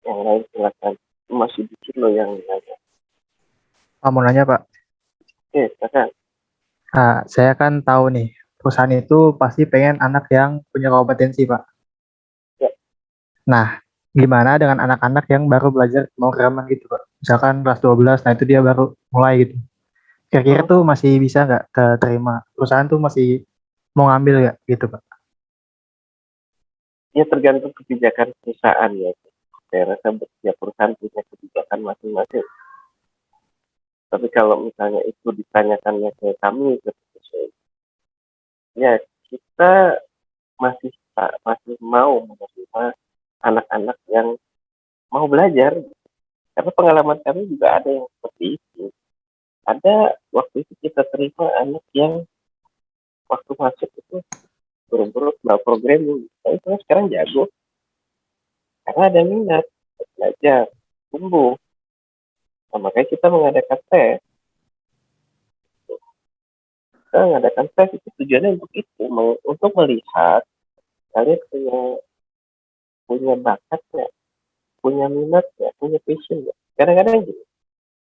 Yang lain silakan. Masih dikit loh yang nanya. Mau nanya Pak, Oke, silakan. saya kan tahu nih, perusahaan itu pasti pengen anak yang punya kompetensi Pak. Ya. Nah, gimana dengan anak-anak yang baru belajar pemrograman gitu Pak? Misalkan kelas 12, nah itu dia baru mulai gitu. Kira-kira tuh masih bisa nggak keterima? Perusahaan tuh masih mau ngambil nggak gitu Pak? Ya tergantung kebijakan perusahaan ya. Saya rasa setiap perusahaan punya kebijakan masing-masing. Tapi kalau misalnya itu ditanyakannya ke kami, ya kita masih mau menerima anak-anak yang mau belajar. Karena pengalaman kami juga ada yang seperti itu. Ada waktu itu kita terima anak yang waktu masuk itu buru-buru programming. Tapi sekarang jago. Karena ada minat belajar, tumbuh. Nah, makanya kita mengadakan tes. Kita mengadakan tes itu tujuannya untuk itu, untuk melihat kalian punya bakatnya, punya minatnya, punya passion. Kadang-kadang gini,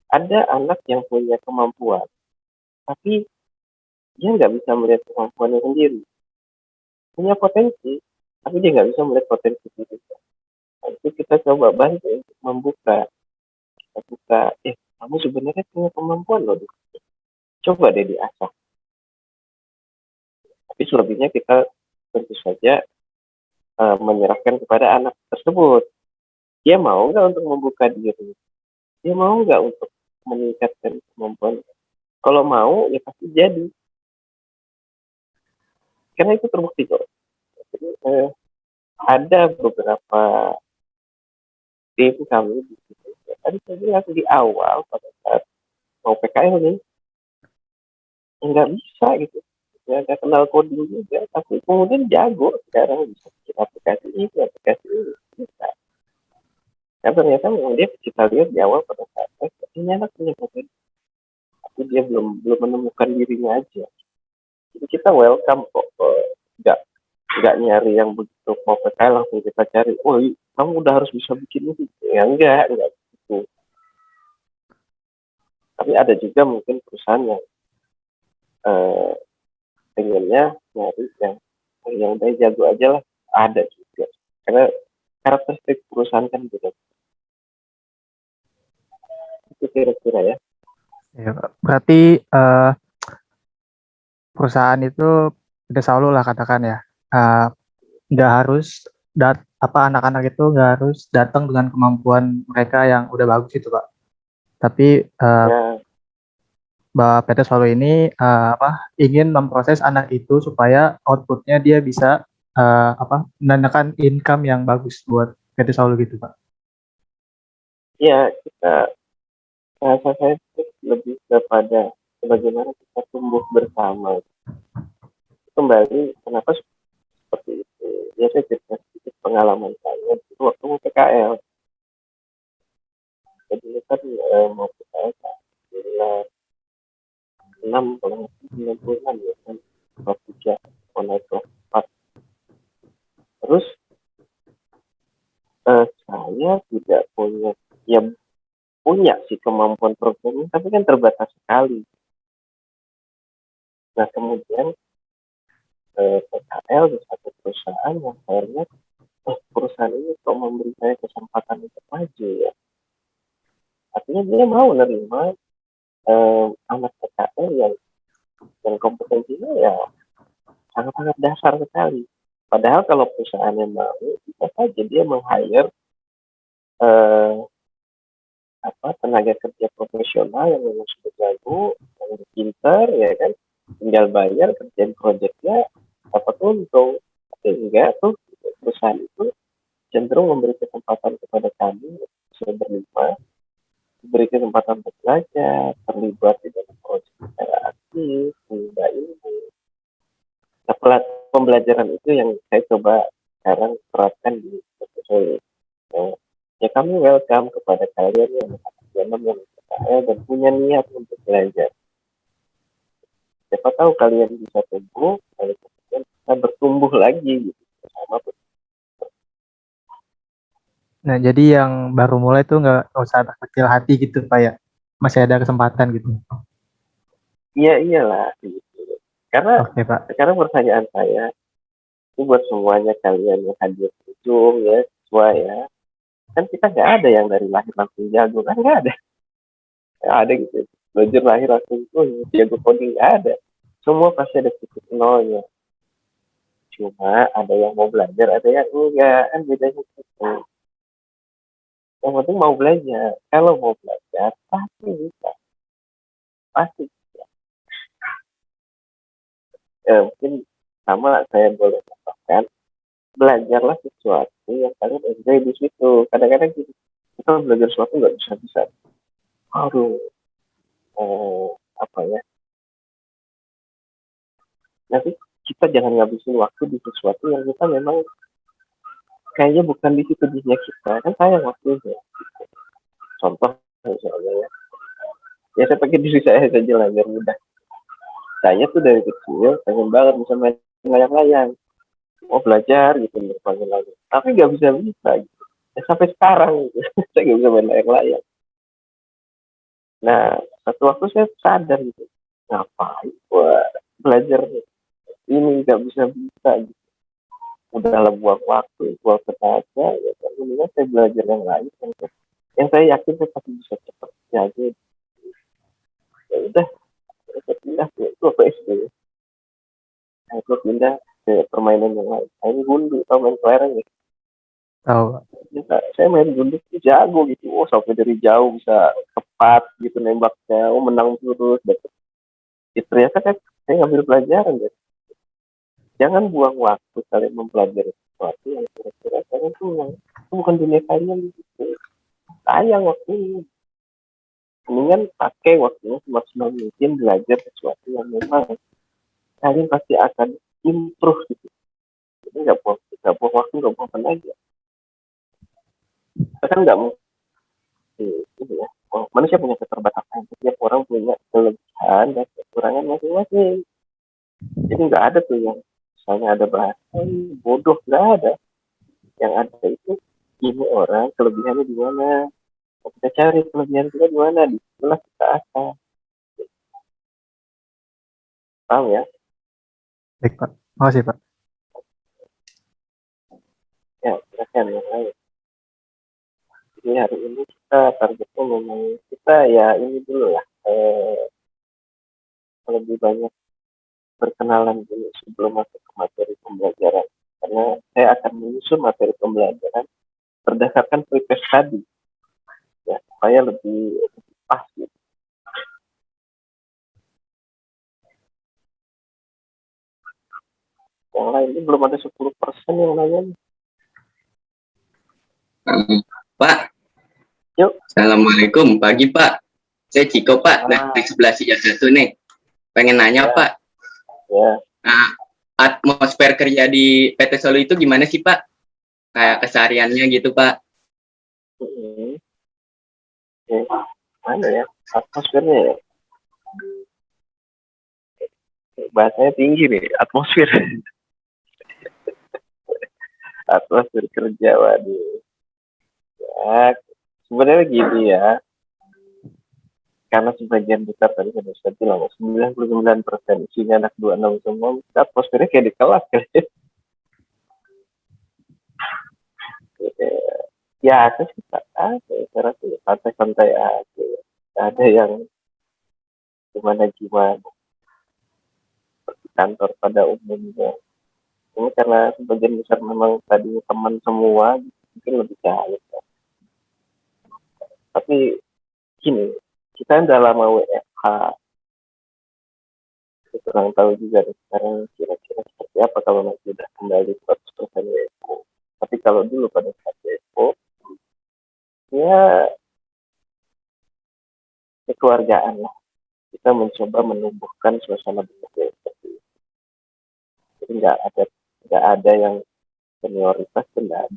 ada anak yang punya kemampuan, tapi dia nggak bisa melihat kemampuannya sendiri. Punya potensi, tapi dia nggak bisa melihat potensi dirinya. Nah, itu kita coba bantu untuk membuka. Kita buka, kamu sebenarnya punya kemampuan loh. Coba deh diasah. Tapi selebihnya kita tentu saja menyerahkan kepada anak tersebut. Dia mau nggak untuk membuka diri? Dia mau nggak untuk meningkatkan kemampuan? Kalau mau, ya pasti jadi. Karena itu terbukti kok. Jadi, ada beberapa tim kami di situ. Tadi saya bilang di awal pada saat mau PKL nih, nggak bisa gitu. Ya, nggak kenal coding juga, tapi kemudian jago sekarang bisa bikin aplikasi ini bisa. Kan ternyata memang dia, kita lihat di awal pada saat ini anak punya potensi, tapi dia belum menemukan dirinya aja. Jadi kita welcome kok, nggak nyari yang begitu mau PKL langsung kita cari. Oh, kamu udah harus bisa bikin ini. Ya enggak gitu. Tapi ada juga mungkin perusahaan yang pengennya nyari yang udah jago aja lah, ada juga. Karena karakteristik perusahaan kan beda. Itu kira-kira ya. Ya, Pak. Berarti perusahaan itu udah selalu lah katakan ya, eh, nggak harus anak-anak itu nggak harus datang dengan kemampuan mereka yang udah bagus itu Pak. Tapi Ya, PT Solo ini ingin memproses anak itu supaya outputnya dia bisa menandakan income yang bagus buat PT Solo gitu Pak. ya kita rasa saya sih lebih kepada bagaimana kita tumbuh bersama. Kembali kenapa seperti itu? Ya saya cerita sedikit pengalaman saya itu waktu mau PKL. Jadi kan mau PKL kan bulan 6 kalau nggak salah, 9 bulan ya kan kelas 3 mau naik kelas 4. Terus saya tidak punya, ya punya sih kemampuan programming tapi kan terbatas sekali. Nah kemudian PKL di satu perusahaan yang akhirnya perusahaan ini kok memberi saya kesempatan untuk maju ya. Artinya dia mau menerima anak PKL yang kompetensinya ya sangat-sangat dasar sekali. Padahal kalau perusahaannya mau, bisa saja dia meng-hire eh, tenaga kerja profesional yang memang sudah jago, yang pintar, ya kan, tinggal bayar kerjaan proyeknya dapat untung. Sehingga tuh perusahaan itu cenderung memberi kesempatan kepada kami sudah berlima, beri kesempatan untuk belajar, terlibat di dalam proyek secara aktif, menimba ilmu. Nah, pembelajaran itu yang saya coba sekarang terapkan di sesuai. Ya kami welcome kepada kalian yang saya dan punya niat untuk belajar. Siapa tahu kalian bisa tumbuh, lalu kemudian kita bertumbuh lagi gitu bersama. Nah, jadi yang baru mulai tuh nggak usah kecil hati gitu Pak ya. Masih ada kesempatan gitu. Iya iyalah gitu. Karena Oke Pak. sekarang pertanyaan saya itu buat semuanya kalian yang hadir di Zoom ya, semua ya. Kan kita nggak ada yang dari lahir langsung jago, kan nggak ada. Nggak ada gitu. Belajar lahir langsung jago coding nggak ada. Semua pasti ada titik nolnya. Cuma ada yang mau belajar, ada yang enggak, kan bedanya gitu. Yang penting mau belajar. Kalau mau belajar, pasti bisa. Pasti. Mungkin sama saya boleh katakan, belajarlah sesuatu yang kalian enjoy di situ. Kadang-kadang kita belajar sesuatu nggak bisa-bisa. Aduh, apa ya? Nanti kita jangan ngabisin waktu di sesuatu yang kita memang kayaknya bukan di situ dunia kita. Kan sayang waktunya. Contoh misalnya ya. Ya saya pakai diri saya saja lah biar mudah. Saya tuh dari kecil pengen banget bisa main layang-layang. Mau belajar gitu main layang. Tapi nggak bisa gitu. Ya, sampai sekarang gitu. Saya nggak bisa main layang-layang. Nah, satu waktu saya sadar gitu. Ngapain gua belajar ini nggak bisa gitu. Udah buang waktu, buang tenaga, ya kan. Mendingan saya belajar yang lain. Yang saya yakin saya pasti bisa cepat jadi. Ya udah, saya pindah ke itu apa SD. Saya pindah ke permainan yang lain. Saya ini gundu, tau main kelereng ya. Tahu. Saya main gundu itu jago gitu. Oh, sampai dari jauh bisa tepat gitu nembaknya. Oh, menang terus. Ya, ternyata kan saya ngambil pelajaran ya. Jangan buang waktu kalian mempelajari sesuatu yang kira-kira kalian punya. Itu bukan dunia kalian gitu. Sayang waktunya. Mendingan pakai waktunya semaksimal mungkin belajar sesuatu yang memang kalian pasti akan improve gitu. Jadi nggak buang waktu, nggak buang tenaga. Kita kan nggak mungkin ini ya. Manusia punya keterbatasan. Setiap orang punya kelebihan dan kekurangan masing-masing. Jadi nggak ada tuh yang misalnya ada bahasa bodoh, nggak ada. Yang ada itu ini orang kelebihannya di mana. Kita cari kelebihan kita di mana, di sebelah kita asal. Paham ya? Baik Pak. Makasih Pak. Ya, silakan yang lain. Jadi hari ini kita targetnya memang kita ya ini dulu lah. eh, lebih banyak perkenalan dulu sebelum masuk ke materi pembelajaran. Karena saya akan menyusun materi pembelajaran berdasarkan previous study, ya, supaya lebih pas gitu. Yang lain ini belum ada 10% yang lain. Pak. Yuk. Assalamualaikum, pagi Pak. Saya Ciko Pak, dari 1131 nih. Pengen nanya Ya. Pak. Ya. Nah, atmosfer kerja di PT Solo itu gimana sih Pak? Kayak kesehariannya gitu Pak. Oke. Mana ya atmosfernya ya? Bahasanya tinggi nih, atmosfer. Atmosfer kerja, waduh. Ya, sebenarnya gini ya. Karena sebagian besar tadi saya bilang 99% isinya anak 26 semua, atmosfernya kayak di kelas kan. Ya, aku suka saya rasa santai-santai aja. Nggak ada yang gimana-gimana. Seperti kantor pada umumnya. Ini karena sebagian besar memang tadi teman semua, mungkin lebih cair. Tapi gini, kita udah lama WFH. Kita kurang tahu juga nih, sekarang kira-kira seperti apa kalau nanti udah kembali 100% WFO. Tapi kalau dulu pada saat WFO, ya kekeluargaan lah. Kita mencoba menumbuhkan suasana bekerja seperti itu. Jadi nggak ada yang senioritas, nggak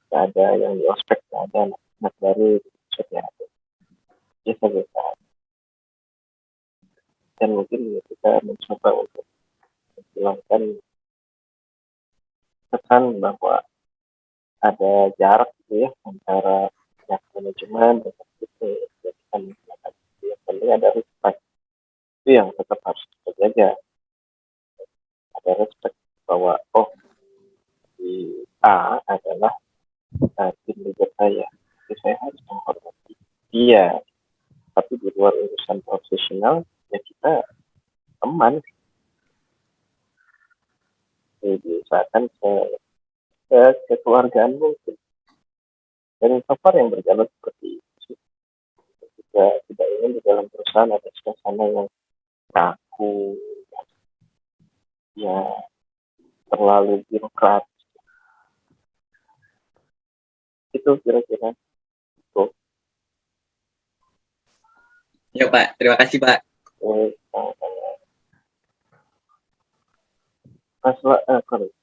ada yang di ospek, nggak ada anak baru maksudnya ada biasa-biasa. Dan mungkin kita mencoba untuk menghilangkan kesan bahwa ada jarak gitu ya antara pihak manajemen dan itu yang penting ada respect, itu yang tetap harus terjaga. Ada respect bahwa di A adalah tim leader saya, jadi saya harus menghormati dia. Tapi di luar urusan profesional ya kita teman. Jadi usahakan kekeluargaan mungkin. Dan safar yang berjalan seperti itu. Juga tidak ingin di dalam perusahaan ada suasana yang kaku, ya terlalu birokrat. Itu kira-kira. Ya Pak, terima kasih Pak.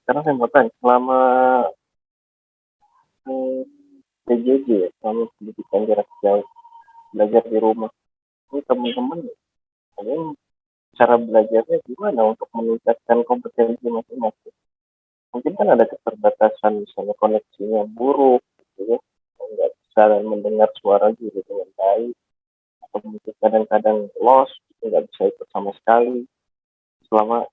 Sekarang saya mau tanya, selama PJJ ya, selama pendidikan jarak jauh, belajar di rumah, ini teman-teman, kalian cara belajarnya gimana untuk meningkatkan kompetensi masing-masing? Mungkin kan ada keterbatasan, misalnya koneksinya buruk, gitu ya, nggak bisa mendengar suara guru dengan baik, atau mungkin kadang-kadang lost, nggak bisa ikut sama sekali. Selama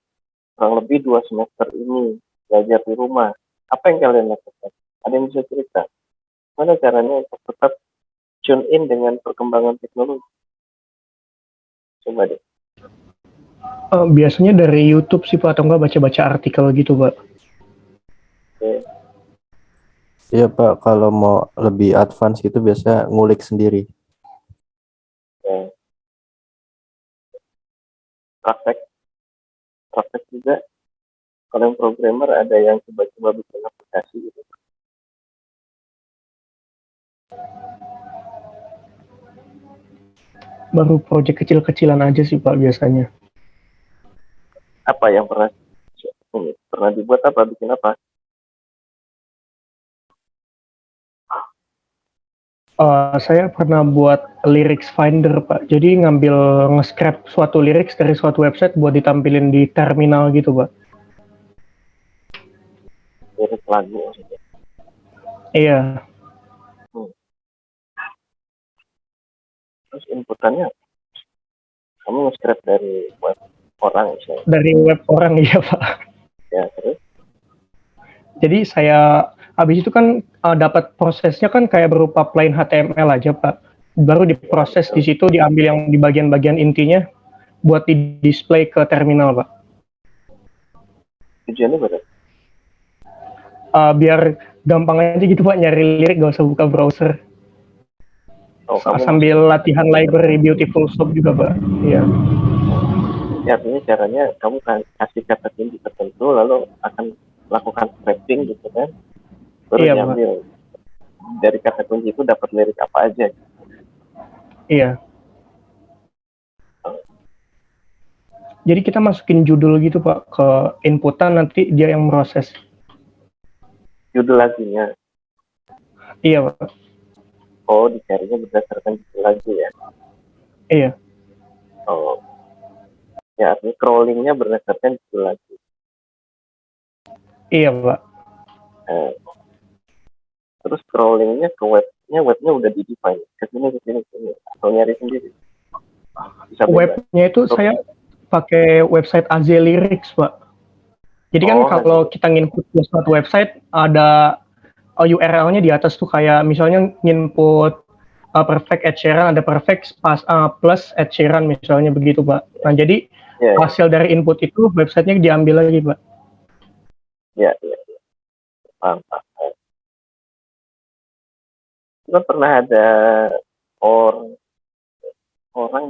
kurang lebih 2 semester ini belajar di rumah, apa yang kalian lakukan? Ada yang bisa cerita? Mana caranya untuk tetap tune in dengan perkembangan teknologi? Coba deh. Biasanya dari YouTube sih Pak, atau enggak baca-baca artikel gitu Pak. Iya Pak, kalau mau lebih advance gitu biasa ngulik sendiri. Praktek juga. Kalau yang programmer ada yang coba-coba bikin aplikasi gitu. Baru proyek kecil-kecilan aja sih Pak biasanya. Apa yang pernah dibuat, apa bikin apa? Saya pernah buat lyrics finder Pak. Jadi ngambil nge-scrap suatu lyrics dari suatu website buat ditampilin di terminal gitu Pak. Lirik lagu maksudnya. Iya. Terus inputannya kamu nge-scrap dari web orang misalnya. Dari web orang iya Pak. Ya, terus? Jadi saya habis itu kan dapat prosesnya kan kayak berupa plain HTML aja Pak. baru diproses di situ, diambil yang di bagian-bagian intinya buat di display ke terminal, Pak. Tujuannya berapa? Biar gampang aja gitu, Pak, nyari lirik gak usah buka browser. Oh, kamu Sambil latihan library Beautiful Soup juga, Pak. Iya. ya, artinya caranya kamu kasih kata kunci tertentu lalu akan lakukan scraping gitu kan, baru Iya, diambil dari kata kunci itu dapat lirik apa aja. Iya. Jadi kita masukin judul gitu, Pak, ke inputan, nanti dia yang proses. Judul lagunya. Iya, Pak. Oh, dicarinya berdasarkan judul lagu ya. Iya. Oh. Ya, artinya crawlingnya berdasarkan judul lagu. Iya, Pak. Terus crawlingnya ke webnya udah di-define. Ke sini. Atau nyari sendiri. Bisa Webnya itu saya pakai website AZ Lyrics, Pak. Jadi kan kalau kita nginput ke suatu website, ada URL-nya di atas tuh, kayak misalnya nginput perfect Ed Sheeran, ada perfect plus Ed Sheeran misalnya begitu, Pak. Nah, jadi hasil dari input itu websitenya diambil lagi, Pak. Ya. Paham. Kan pernah ada orang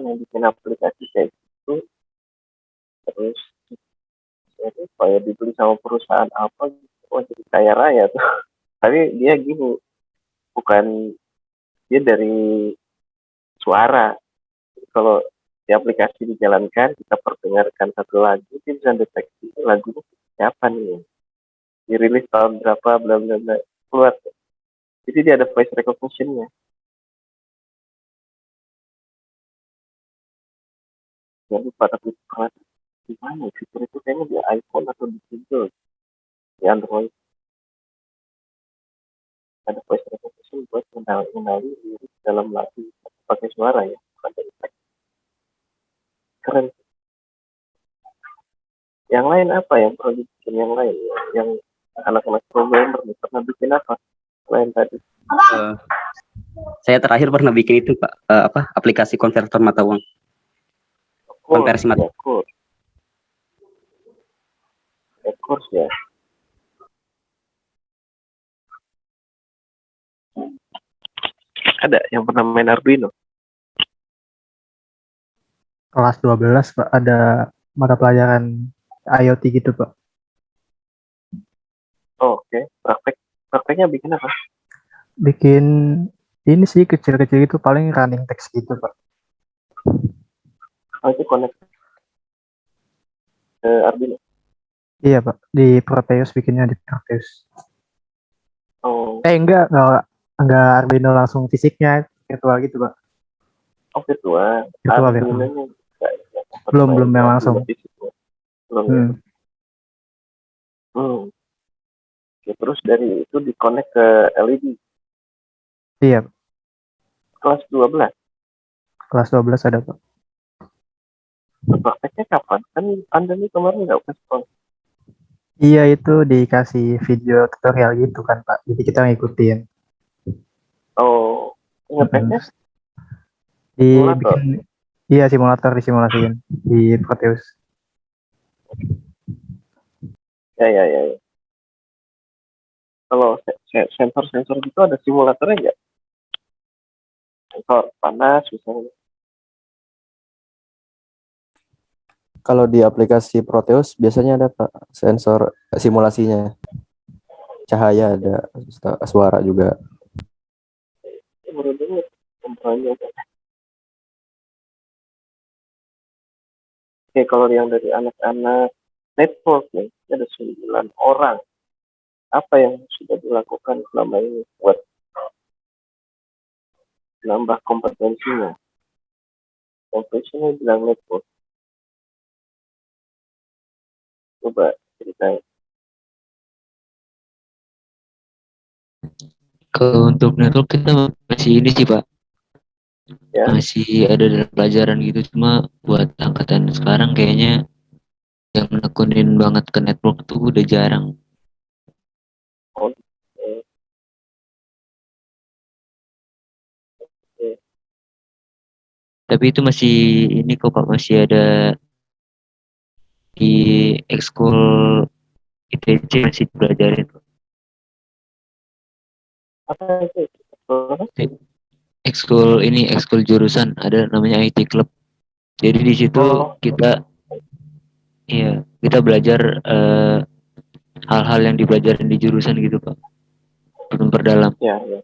yang bikin aplikasi kayak gitu, terus kayak dibeli sama perusahaan apa gitu, jadi kaya raya tuh. Tapi dia gini, bukan dia dari suara. Kalau di aplikasi dijalankan, kita perdengarkan satu lagu, dia bisa deteksi lagunya siapa nih, dirilis tahun berapa, bla bla bla, keluar. Jadi dia ada voice recognition-nya. Jadi pada fitur di mana fitur itu, kayaknya di iPhone atau di Google, di Android ada voice recognition buat mengenali lirik dalam lagu pakai suara ya, bukan dari teks. Keren. Yang lain apa yang perlu dibikin, yang lain yang anak-anak programmer pernah bikin apa selain tadi? Saya terakhir pernah bikin itu, Pak, aplikasi konverter mata uang. Konversi mata uang. Kurs ya. Ada yang pernah main Arduino? Kelas 12, Pak, ada mata pelajaran IoT gitu, Pak. Oh, oke. Prakteknya bikin apa? Bikin ini sih kecil-kecil gitu, paling running text gitu, Pak. Oh, itu connect ke Arduino? Iya, Pak, di Proteus, bikinnya di Proteus. Oh. Enggak Arduino langsung fisiknya, virtual gitu, Pak. Oh, virtual. Virtual. Belum yang langsung. Belum. Ya, terus dari itu di-connect ke LED. Iya. Kelas 12? Kelas 12 ada, Pak. Prakteknya kapan? Kan pandemi kemarin nggak ke sekolah. Iya, itu dikasih video tutorial gitu kan, Pak. Jadi kita ngikutin. Oh, ngeteknya? Iya, simulator disimulasiin di Proteus. Ya. Kalau sensor gitu ada simulatornya nggak? Sensor panas misalnya. Kalau di aplikasi Proteus biasanya ada, Pak, sensor simulasinya. Cahaya ada, suara juga. Oke, kalau yang dari anak-anak network nih, ada 9 orang. Apa yang sudah dilakukan selama ini buat menambah kompetensinya? Kompetensinya bilang network. Coba ceritain. Kalau untuk network kita masih ini sih, Pak. Ya. Masih ada dalam pelajaran gitu, cuma buat angkatan sekarang kayaknya yang menekunin banget ke network tuh udah jarang. Tapi itu masih ini kok Pak, masih ada di ekskul ITC masih dipelajarin. Apa itu? Apa? Ekskul ini ekskul jurusan ada namanya IT Club. Jadi di situ Oh, kita kita belajar hal-hal yang dipelajarin di jurusan gitu Pak. Belum perdalam. ya, ya,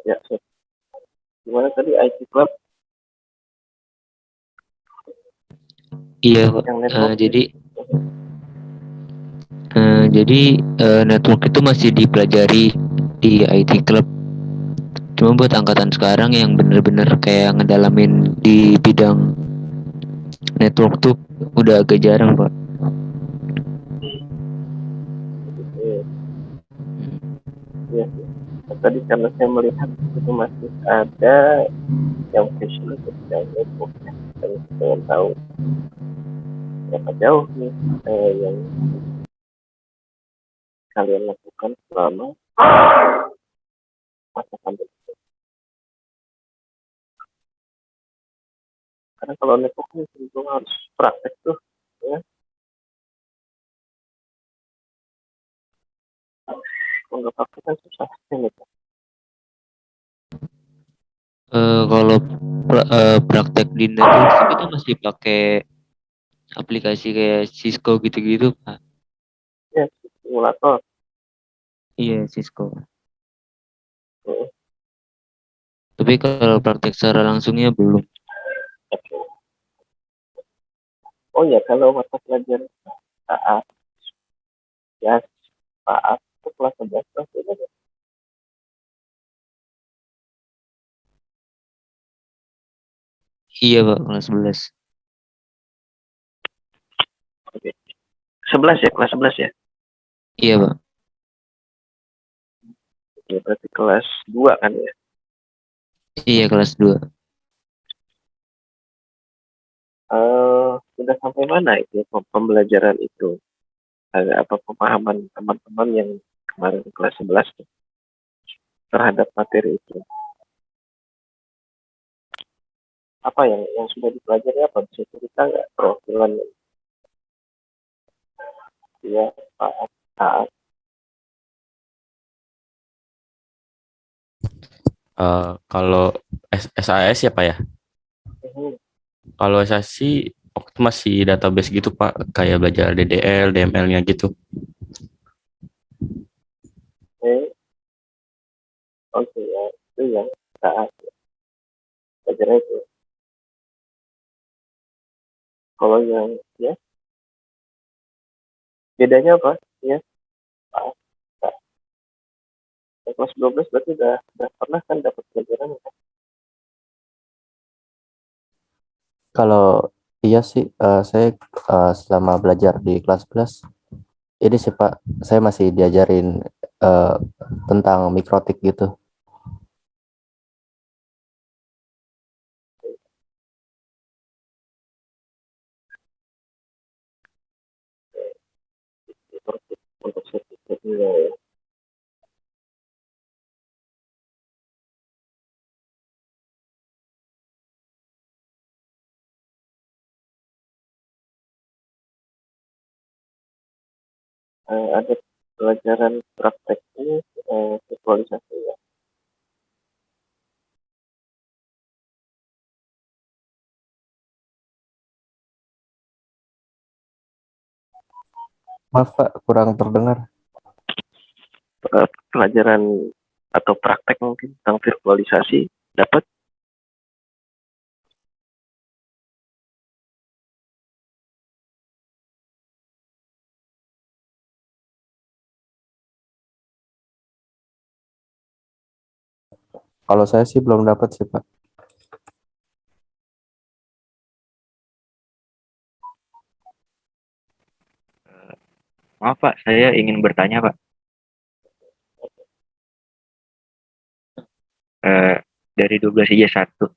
ya. So, gimana tadi IT Club Iya Pak. yang network? Jadi network itu masih dipelajari di IT Club. Cuma buat angkatan sekarang yang bener-bener kayak ngedalamin di bidang network tuh udah agak jarang Pak. Ya, tadi karena saya melihat itu masih ada yang fashion itu yang network, dan saya tahu berapa jauh nih yang kalian lakukan selama masa pandemi. Karena kalau network ini tentu harus praktek tuh, ya. Kalau nggak praktek kan susah nih. Kalau praktek di network itu masih pakai aplikasi kayak Cisco gitu-gitu Pak. Ya, simulator. Iya Cisco. Tapi kalau praktek secara langsungnya belum. Oh ya, kalau mata pelajaran saat ya saat itu kelas 11 pasti ada. Iya Pak, kelas 11. Oke. 11 ya, kelas 11 ya. Iya Pak. Oke, berarti kelas 2 kan ya. Iya kelas 2. Sudah sampai mana itu pembelajaran itu? Ada apa pemahaman teman-teman yang kemarin kelas 11 tuh terhadap materi itu? Apa yang sudah dipelajari, apa bisa cerita nggak profilan ya Pak? Kalau SAS ya Pak ya. Kalau SAS sih waktu itu masih database gitu Pak, kayak belajar DDL, DML-nya gitu. Oke ya, itu yang saat belajar itu. Kalau yang ya bedanya apa? Ya, kelas 12 berarti udah pernah kan dapat pelajaran ya? Kalau iya sih, saya selama belajar di kelas 11 ini sih Pak, saya masih diajarin tentang mikrotik gitu. Untuk sertifikatnya ya. Ada pelajaran praktek ini visualisasi ya. Maaf Pak, kurang terdengar. Pelajaran atau praktek mungkin tentang virtualisasi dapat? Kalau saya sih belum dapat sih Pak. Maaf Pak, saya ingin bertanya Pak. Dari 12 IJ1.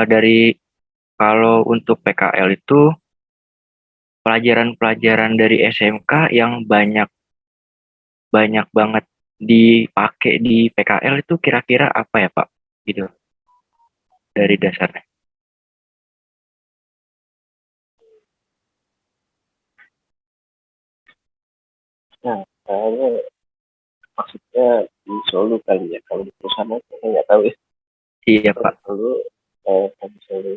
Dari kalau untuk PKL itu pelajaran-pelajaran dari SMK yang banyak banget dipakai di PKL itu kira-kira apa ya Pak? Gitu dari dasarnya. Nah, kayaknya maksudnya di Solo kali ya. Kalau di perusahaan saya nggak tahu ya. Iya Kalau Pak. di Solo, kalau di Solo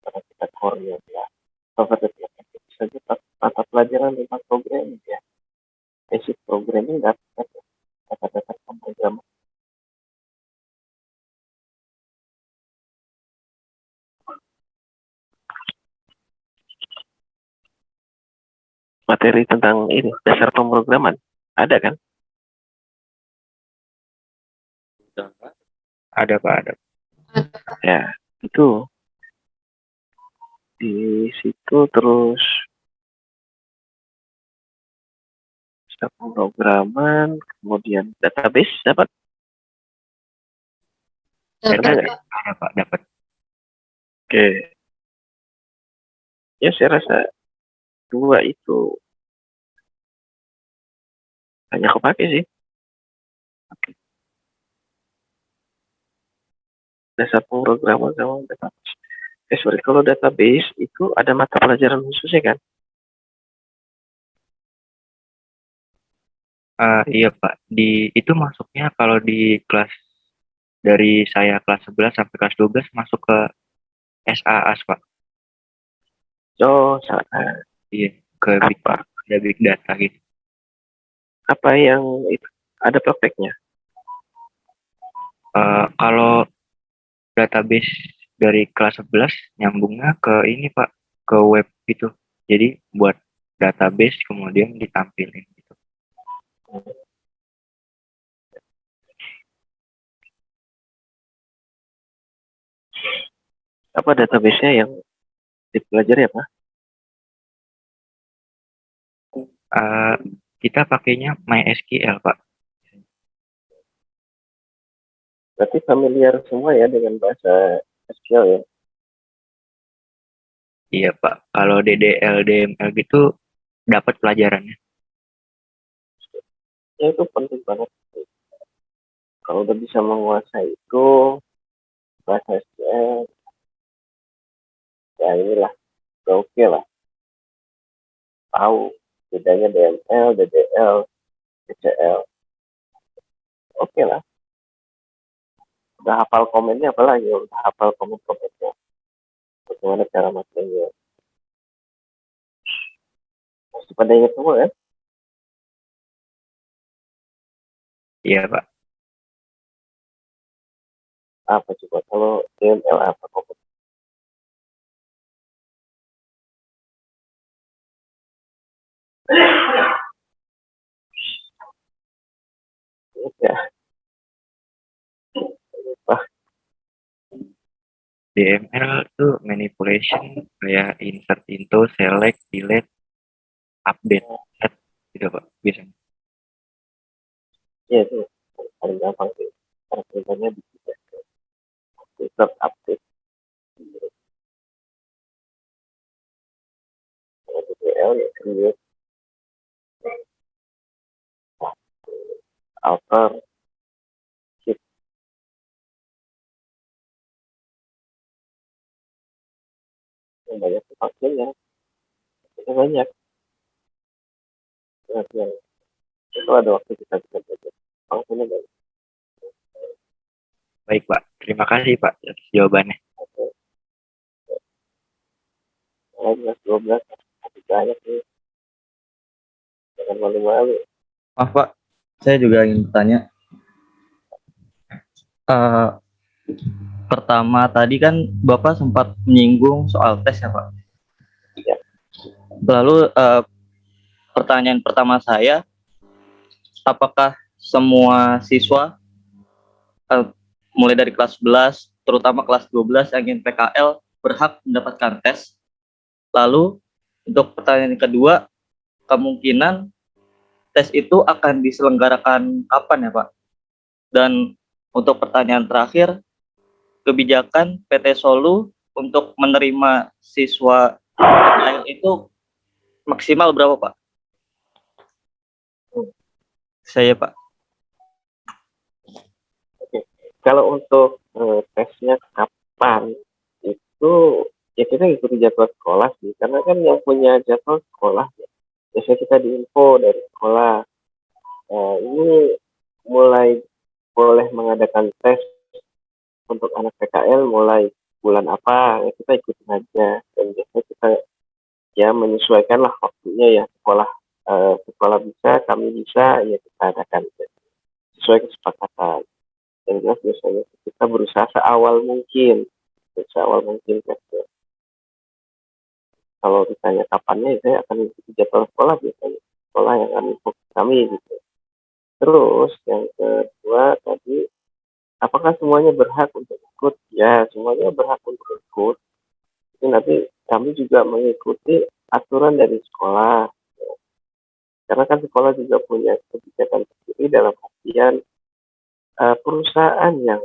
karena kita core-nya ya. Kalau pada itu saja mata pelajaran tentang programming ya. Basic programming dapat data-data pemrograman. Materi tentang ini dasar pemrograman ada kan? Ada Pak, ada. Ya, itu di situ terus dasar pemrograman, kemudian database dapat. Ada nggak? Ada Pak, dapat. Oke. Ya saya rasa dua itu hanya kepake sih. Oke. Dasar pemrograman sama database. Sorry, kalau database itu ada mata pelajaran khususnya kan? Iya Pak, itu masuknya kalau di kelas dari saya kelas 11 sampai kelas 12 masuk ke SAS Pak. Oh, salah. Iya, ke big data gitu. Apa yang itu? Ada prakteknya? Kalau database dari kelas 11 nyambungnya ke ini Pak, ke web gitu. Jadi buat database kemudian ditampilin gitu. Apa database-nya yang dipelajari apa? Kita pakainya MySQL Pak. Berarti familiar semua ya dengan bahasa SQL ya? Iya Pak, kalau DDL, DML gitu dapat pelajarannya. Ya itu penting banget. Kalau udah bisa menguasai itu bahasa SQL, ya inilah, udah oke lah. Tahu bedanya DML, DDL, DCL. Oke lah. Udah hafal komennya apalagi, udah hafal komen-komennya. Bagaimana cara makainya. Masih pada ingat semua ya? Iya Pak. Apa coba? Kalau DML apa komen? Ya. Wah. DML itu manipulation kayak insert into, select, delete, update, set gitu Pak biasanya. Ya itu paling gampang sih. Cara kerjanya bisa insert, update. Kalau DDL ya create, alter, shift. Yang banyak dipakai itu banyak. Yang itu ada waktu kita bisa belajar. Fungsinya banyak. Baik Pak, terima kasih Pak atas jawabannya. Kalau 12 masih banyak nih. Jangan malu-malu. Maaf Pak, saya juga ingin bertanya. Pertama tadi kan Bapak sempat menyinggung soal tes ya Pak. Ya. Lalu pertanyaan pertama saya, apakah semua siswa mulai dari kelas 11, terutama kelas 12 yang ingin PKL berhak mendapatkan tes? Lalu untuk pertanyaan kedua, kemungkinan tes itu akan diselenggarakan kapan ya Pak? Dan untuk pertanyaan terakhir, kebijakan PT Solu untuk menerima siswa PKL itu maksimal berapa Pak? Saya Pak. Kalau untuk tesnya kapan itu ya kita ikuti jadwal sekolah sih, karena kan yang punya jadwal sekolah ya. Biasanya kita diinfo dari sekolah. Ini mulai boleh mengadakan tes untuk anak PKL mulai bulan apa, ya kita ikutin aja. Dan biasanya kita ya menyesuaikan lah waktunya ya, sekolah bisa, kami bisa, ya kita adakan sesuai kesepakatan. Yang jelas biasanya kita berusaha seawal mungkin tesnya. Kalau ditanya kapannya, saya akan ikuti jadwal sekolah biasanya. Sekolah yang akan info kami gitu. Terus yang kedua tadi, apakah semuanya berhak untuk ikut? Ya, semuanya berhak untuk ikut. Itu nanti kami juga mengikuti aturan dari sekolah. Karena kan sekolah juga punya kebijakan sendiri dalam artian perusahaan yang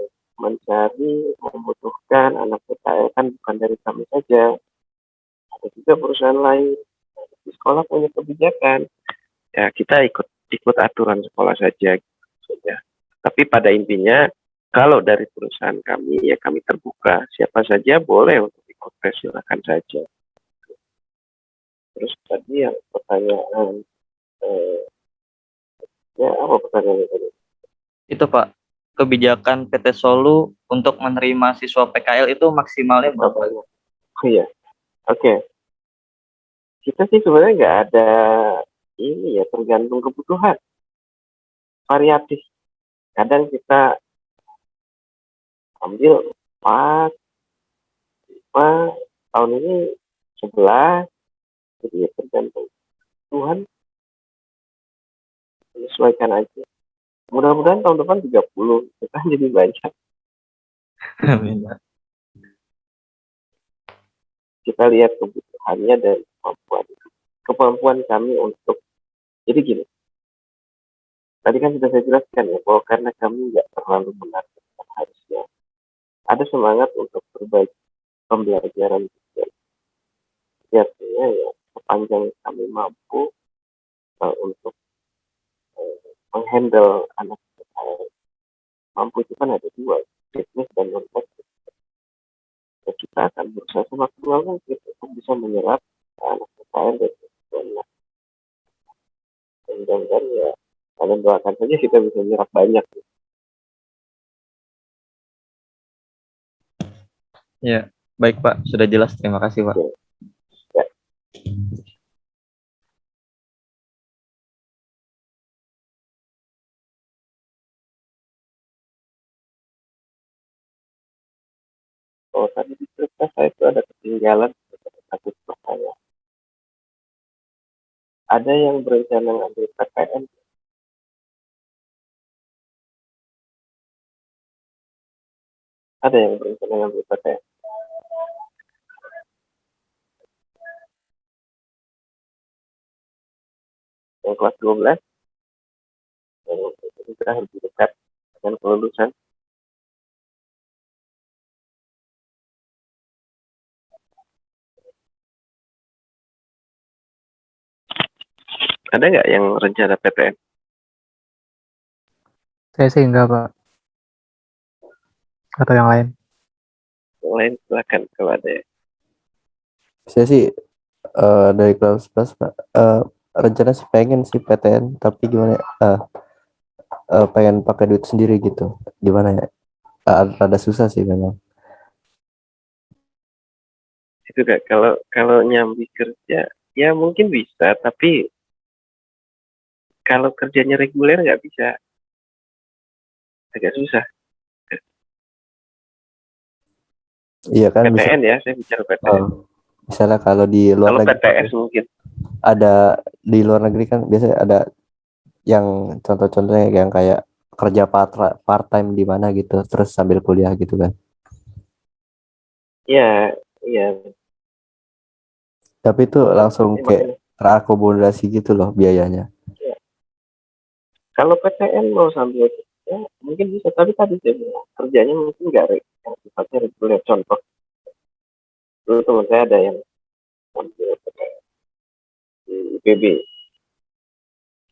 membutuhkan anak PKL kan bukan dari kami saja. Ada juga perusahaan lain. Di sekolah punya kebijakan. Ya, kita ikut aturan sekolah saja. Tapi pada intinya, kalau dari perusahaan kami, ya kami terbuka. Siapa saja boleh untuk ikut tes, silakan saja. Terus tadi yang pertanyaan, ya apa pertanyaannya tadi? Itu Pak, kebijakan PT Solu untuk menerima siswa PKL itu maksimalnya berapa? Oh iya, oke. Kita sih sebenarnya nggak ada ini ya, tergantung kebutuhan. Variatif. Kadang kita ambil 4, 5, tahun ini 11, jadi ya tergantung Tuhan, menyesuaikan aja. Mudah-mudahan tahun depan 30, kita jadi banyak. Amin. Kita lihat kebutuhannya dan kemampuan kami untuk, jadi gini, tadi kan sudah saya jelaskan ya, bahwa karena kami nggak terlalu menargetkan harusnya, ada semangat untuk berbagi pembelajaran juga. Artinya ya, sepanjang kami mampu untuk menghandle anak mampu itu kan ada dua, teknis dan non teknis. Ya, kita akan berusaha semaksimal mungkin untuk bisa menyerap anak PKL dan anak. Dan ya, kalian doakan saja kita bisa menyerap banyak. Ya, baik Pak, sudah jelas. Terima kasih Pak. Ya. Oh, tadi di cerita saya itu ada ketinggalan satu pertanyaan. Ada yang berencana ngambil PTN? Ada yang berencana ngambil PTN? Yang kelas 12? Yang sudah lebih dekat dengan kelulusan? Ada nggak yang rencana PTN? Saya sih enggak, Pak. Atau yang lain? Yang lain silakan kalau ada. Saya sih dari kelas 11 Pak, rencana sih pengen sih PTN, tapi gimana ya, pengen pakai duit sendiri gitu, gimana ya, rada susah sih memang. Itu kak, kalau nyambi kerja ya mungkin bisa, tapi kalau kerjanya reguler nggak bisa, agak susah. Iya kan, PTN ya, saya bicara PTN. Misalnya kalau di luar Kalau negeri PTS mungkin ada, di luar negeri kan biasanya ada yang contoh-contohnya yang kayak kerja part time di mana gitu, terus sambil kuliah gitu kan. iya. Tapi itu langsung kayak terakomodasi gitu loh biayanya. Ya. Kalau PTN mau sambil kerja mungkin bisa, tapi tadi saya bilang kerjanya mungkin nggak yang sifatnya reguler. Contoh, dulu teman saya ada yang ambil PTN di IPB,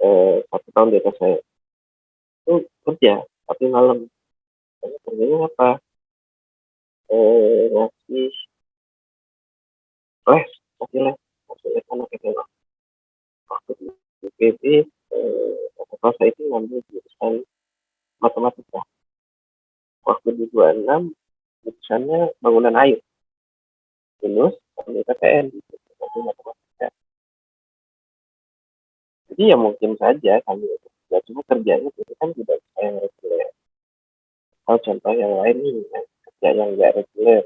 1 tahun di atas saya, itu kerja tapi malam kerjanya apa? Ngasih les, ngasih les anak SMA. Waktu di UPB, kalau saya itu ngambil jurusan matematika. Waktu di 26, jurusannya bangunan air. Lulus, ambil PTN, gitu, matematika. Jadi ya mungkin saja sambil ya cuma kerjanya itu kan tidak bisa yang reguler. Kalau contoh yang lain nih, kerja yang nggak reguler.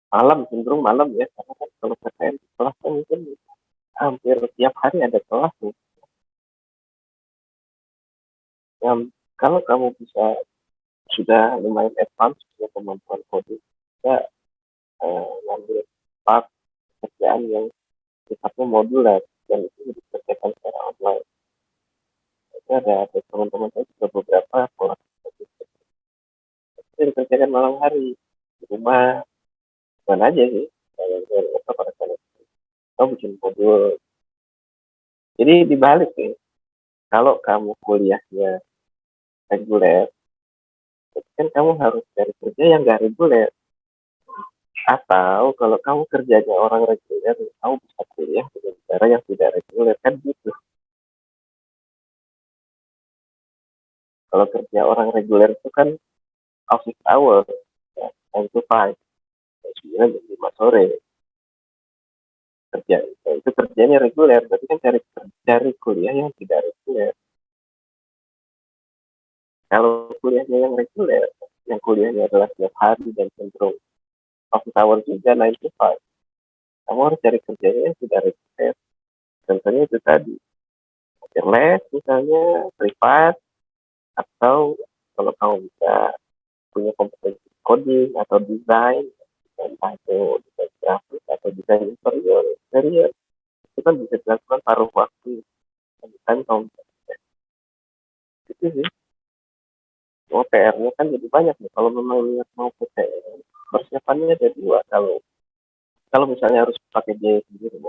Malam, cenderung malam ya, karena kan kalau PTN kelas kan mungkin hampir tiap hari ada kelas nih. Yang kalau kamu bisa sudah lumayan advance punya kemampuan coding, bisa ngambil part pekerjaan yang sifatnya modular dan itu dikerjakan secara online. Itu ada teman-teman saya juga beberapa pola itu dikerjakan malam hari di rumah, bukan aja sih, kayak apa pada saat itu. Kamu bikin modul. Jadi dibalik nih, kalau kamu kuliahnya reguler, kan kamu harus cari kerja yang nggak reguler. Atau kalau kamu kerjanya orang reguler, kamu bisa kuliah dengan cara yang tidak reguler, kan gitu. Kalau kerja orang reguler itu kan office hour, ya, 9 to 5, jam 9 jam 5 sore. Kerja itu kerjanya reguler, berarti kan cari kuliah yang tidak reguler. Kalau kuliahnya yang reguler, yang kuliahnya adalah setiap hari dan cenderung office hour juga 9 to 5, kamu harus cari kerjanya yang tidak reguler. Contohnya itu tadi, les misalnya, privat, atau kalau kamu bisa punya kompetensi coding atau desain, entah itu desain grafis atau desain interior, itu kan bisa dilakukan paruh waktu. Kan kamu itu sih. Oh, PR-nya kan jadi banyak nih. Kalau memang niat mau PTN, persiapannya ada dua. Kalau misalnya harus pakai biaya sendiri,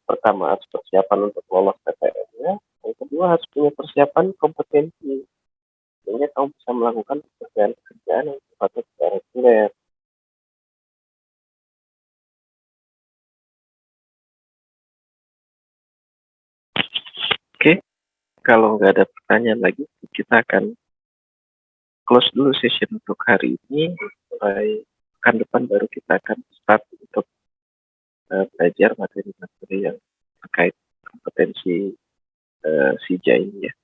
pertama harus persiapan untuk lolos PTN-nya, yang kedua harus punya persiapan kompetensi, sehingga kamu bisa melakukan pekerjaan-pekerjaan yang sifatnya tidak reguler. Oke, kalau nggak ada pertanyaan lagi, kita akan close dulu session untuk hari ini. Mulai pekan depan baru kita akan start untuk belajar materi-materi yang terkait kompetensi SIJA ini ya.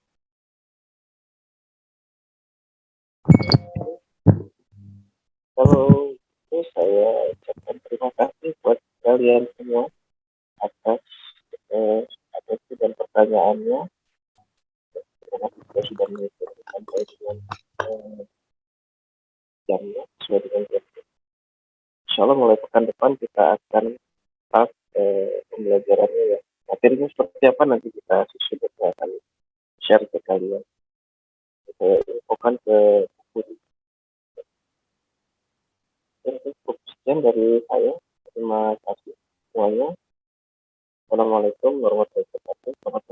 Kalau itu saya ucapkan terima kasih buat kalian semua atas atensi dan pertanyaannya. Terima kasih kita sudah mengikuti sampai dengan jamnya sesuai dengan jam. Insya Allah mulai pekan depan kita akan start pembelajarannya ya. Materinya seperti apa nanti kita susun dan akan share ke kalian. Saya infokan ke buku. Cukup sekian dari saya. Terima kasih semuanya. Assalamualaikum warahmatullahi wabarakatuh. Selamat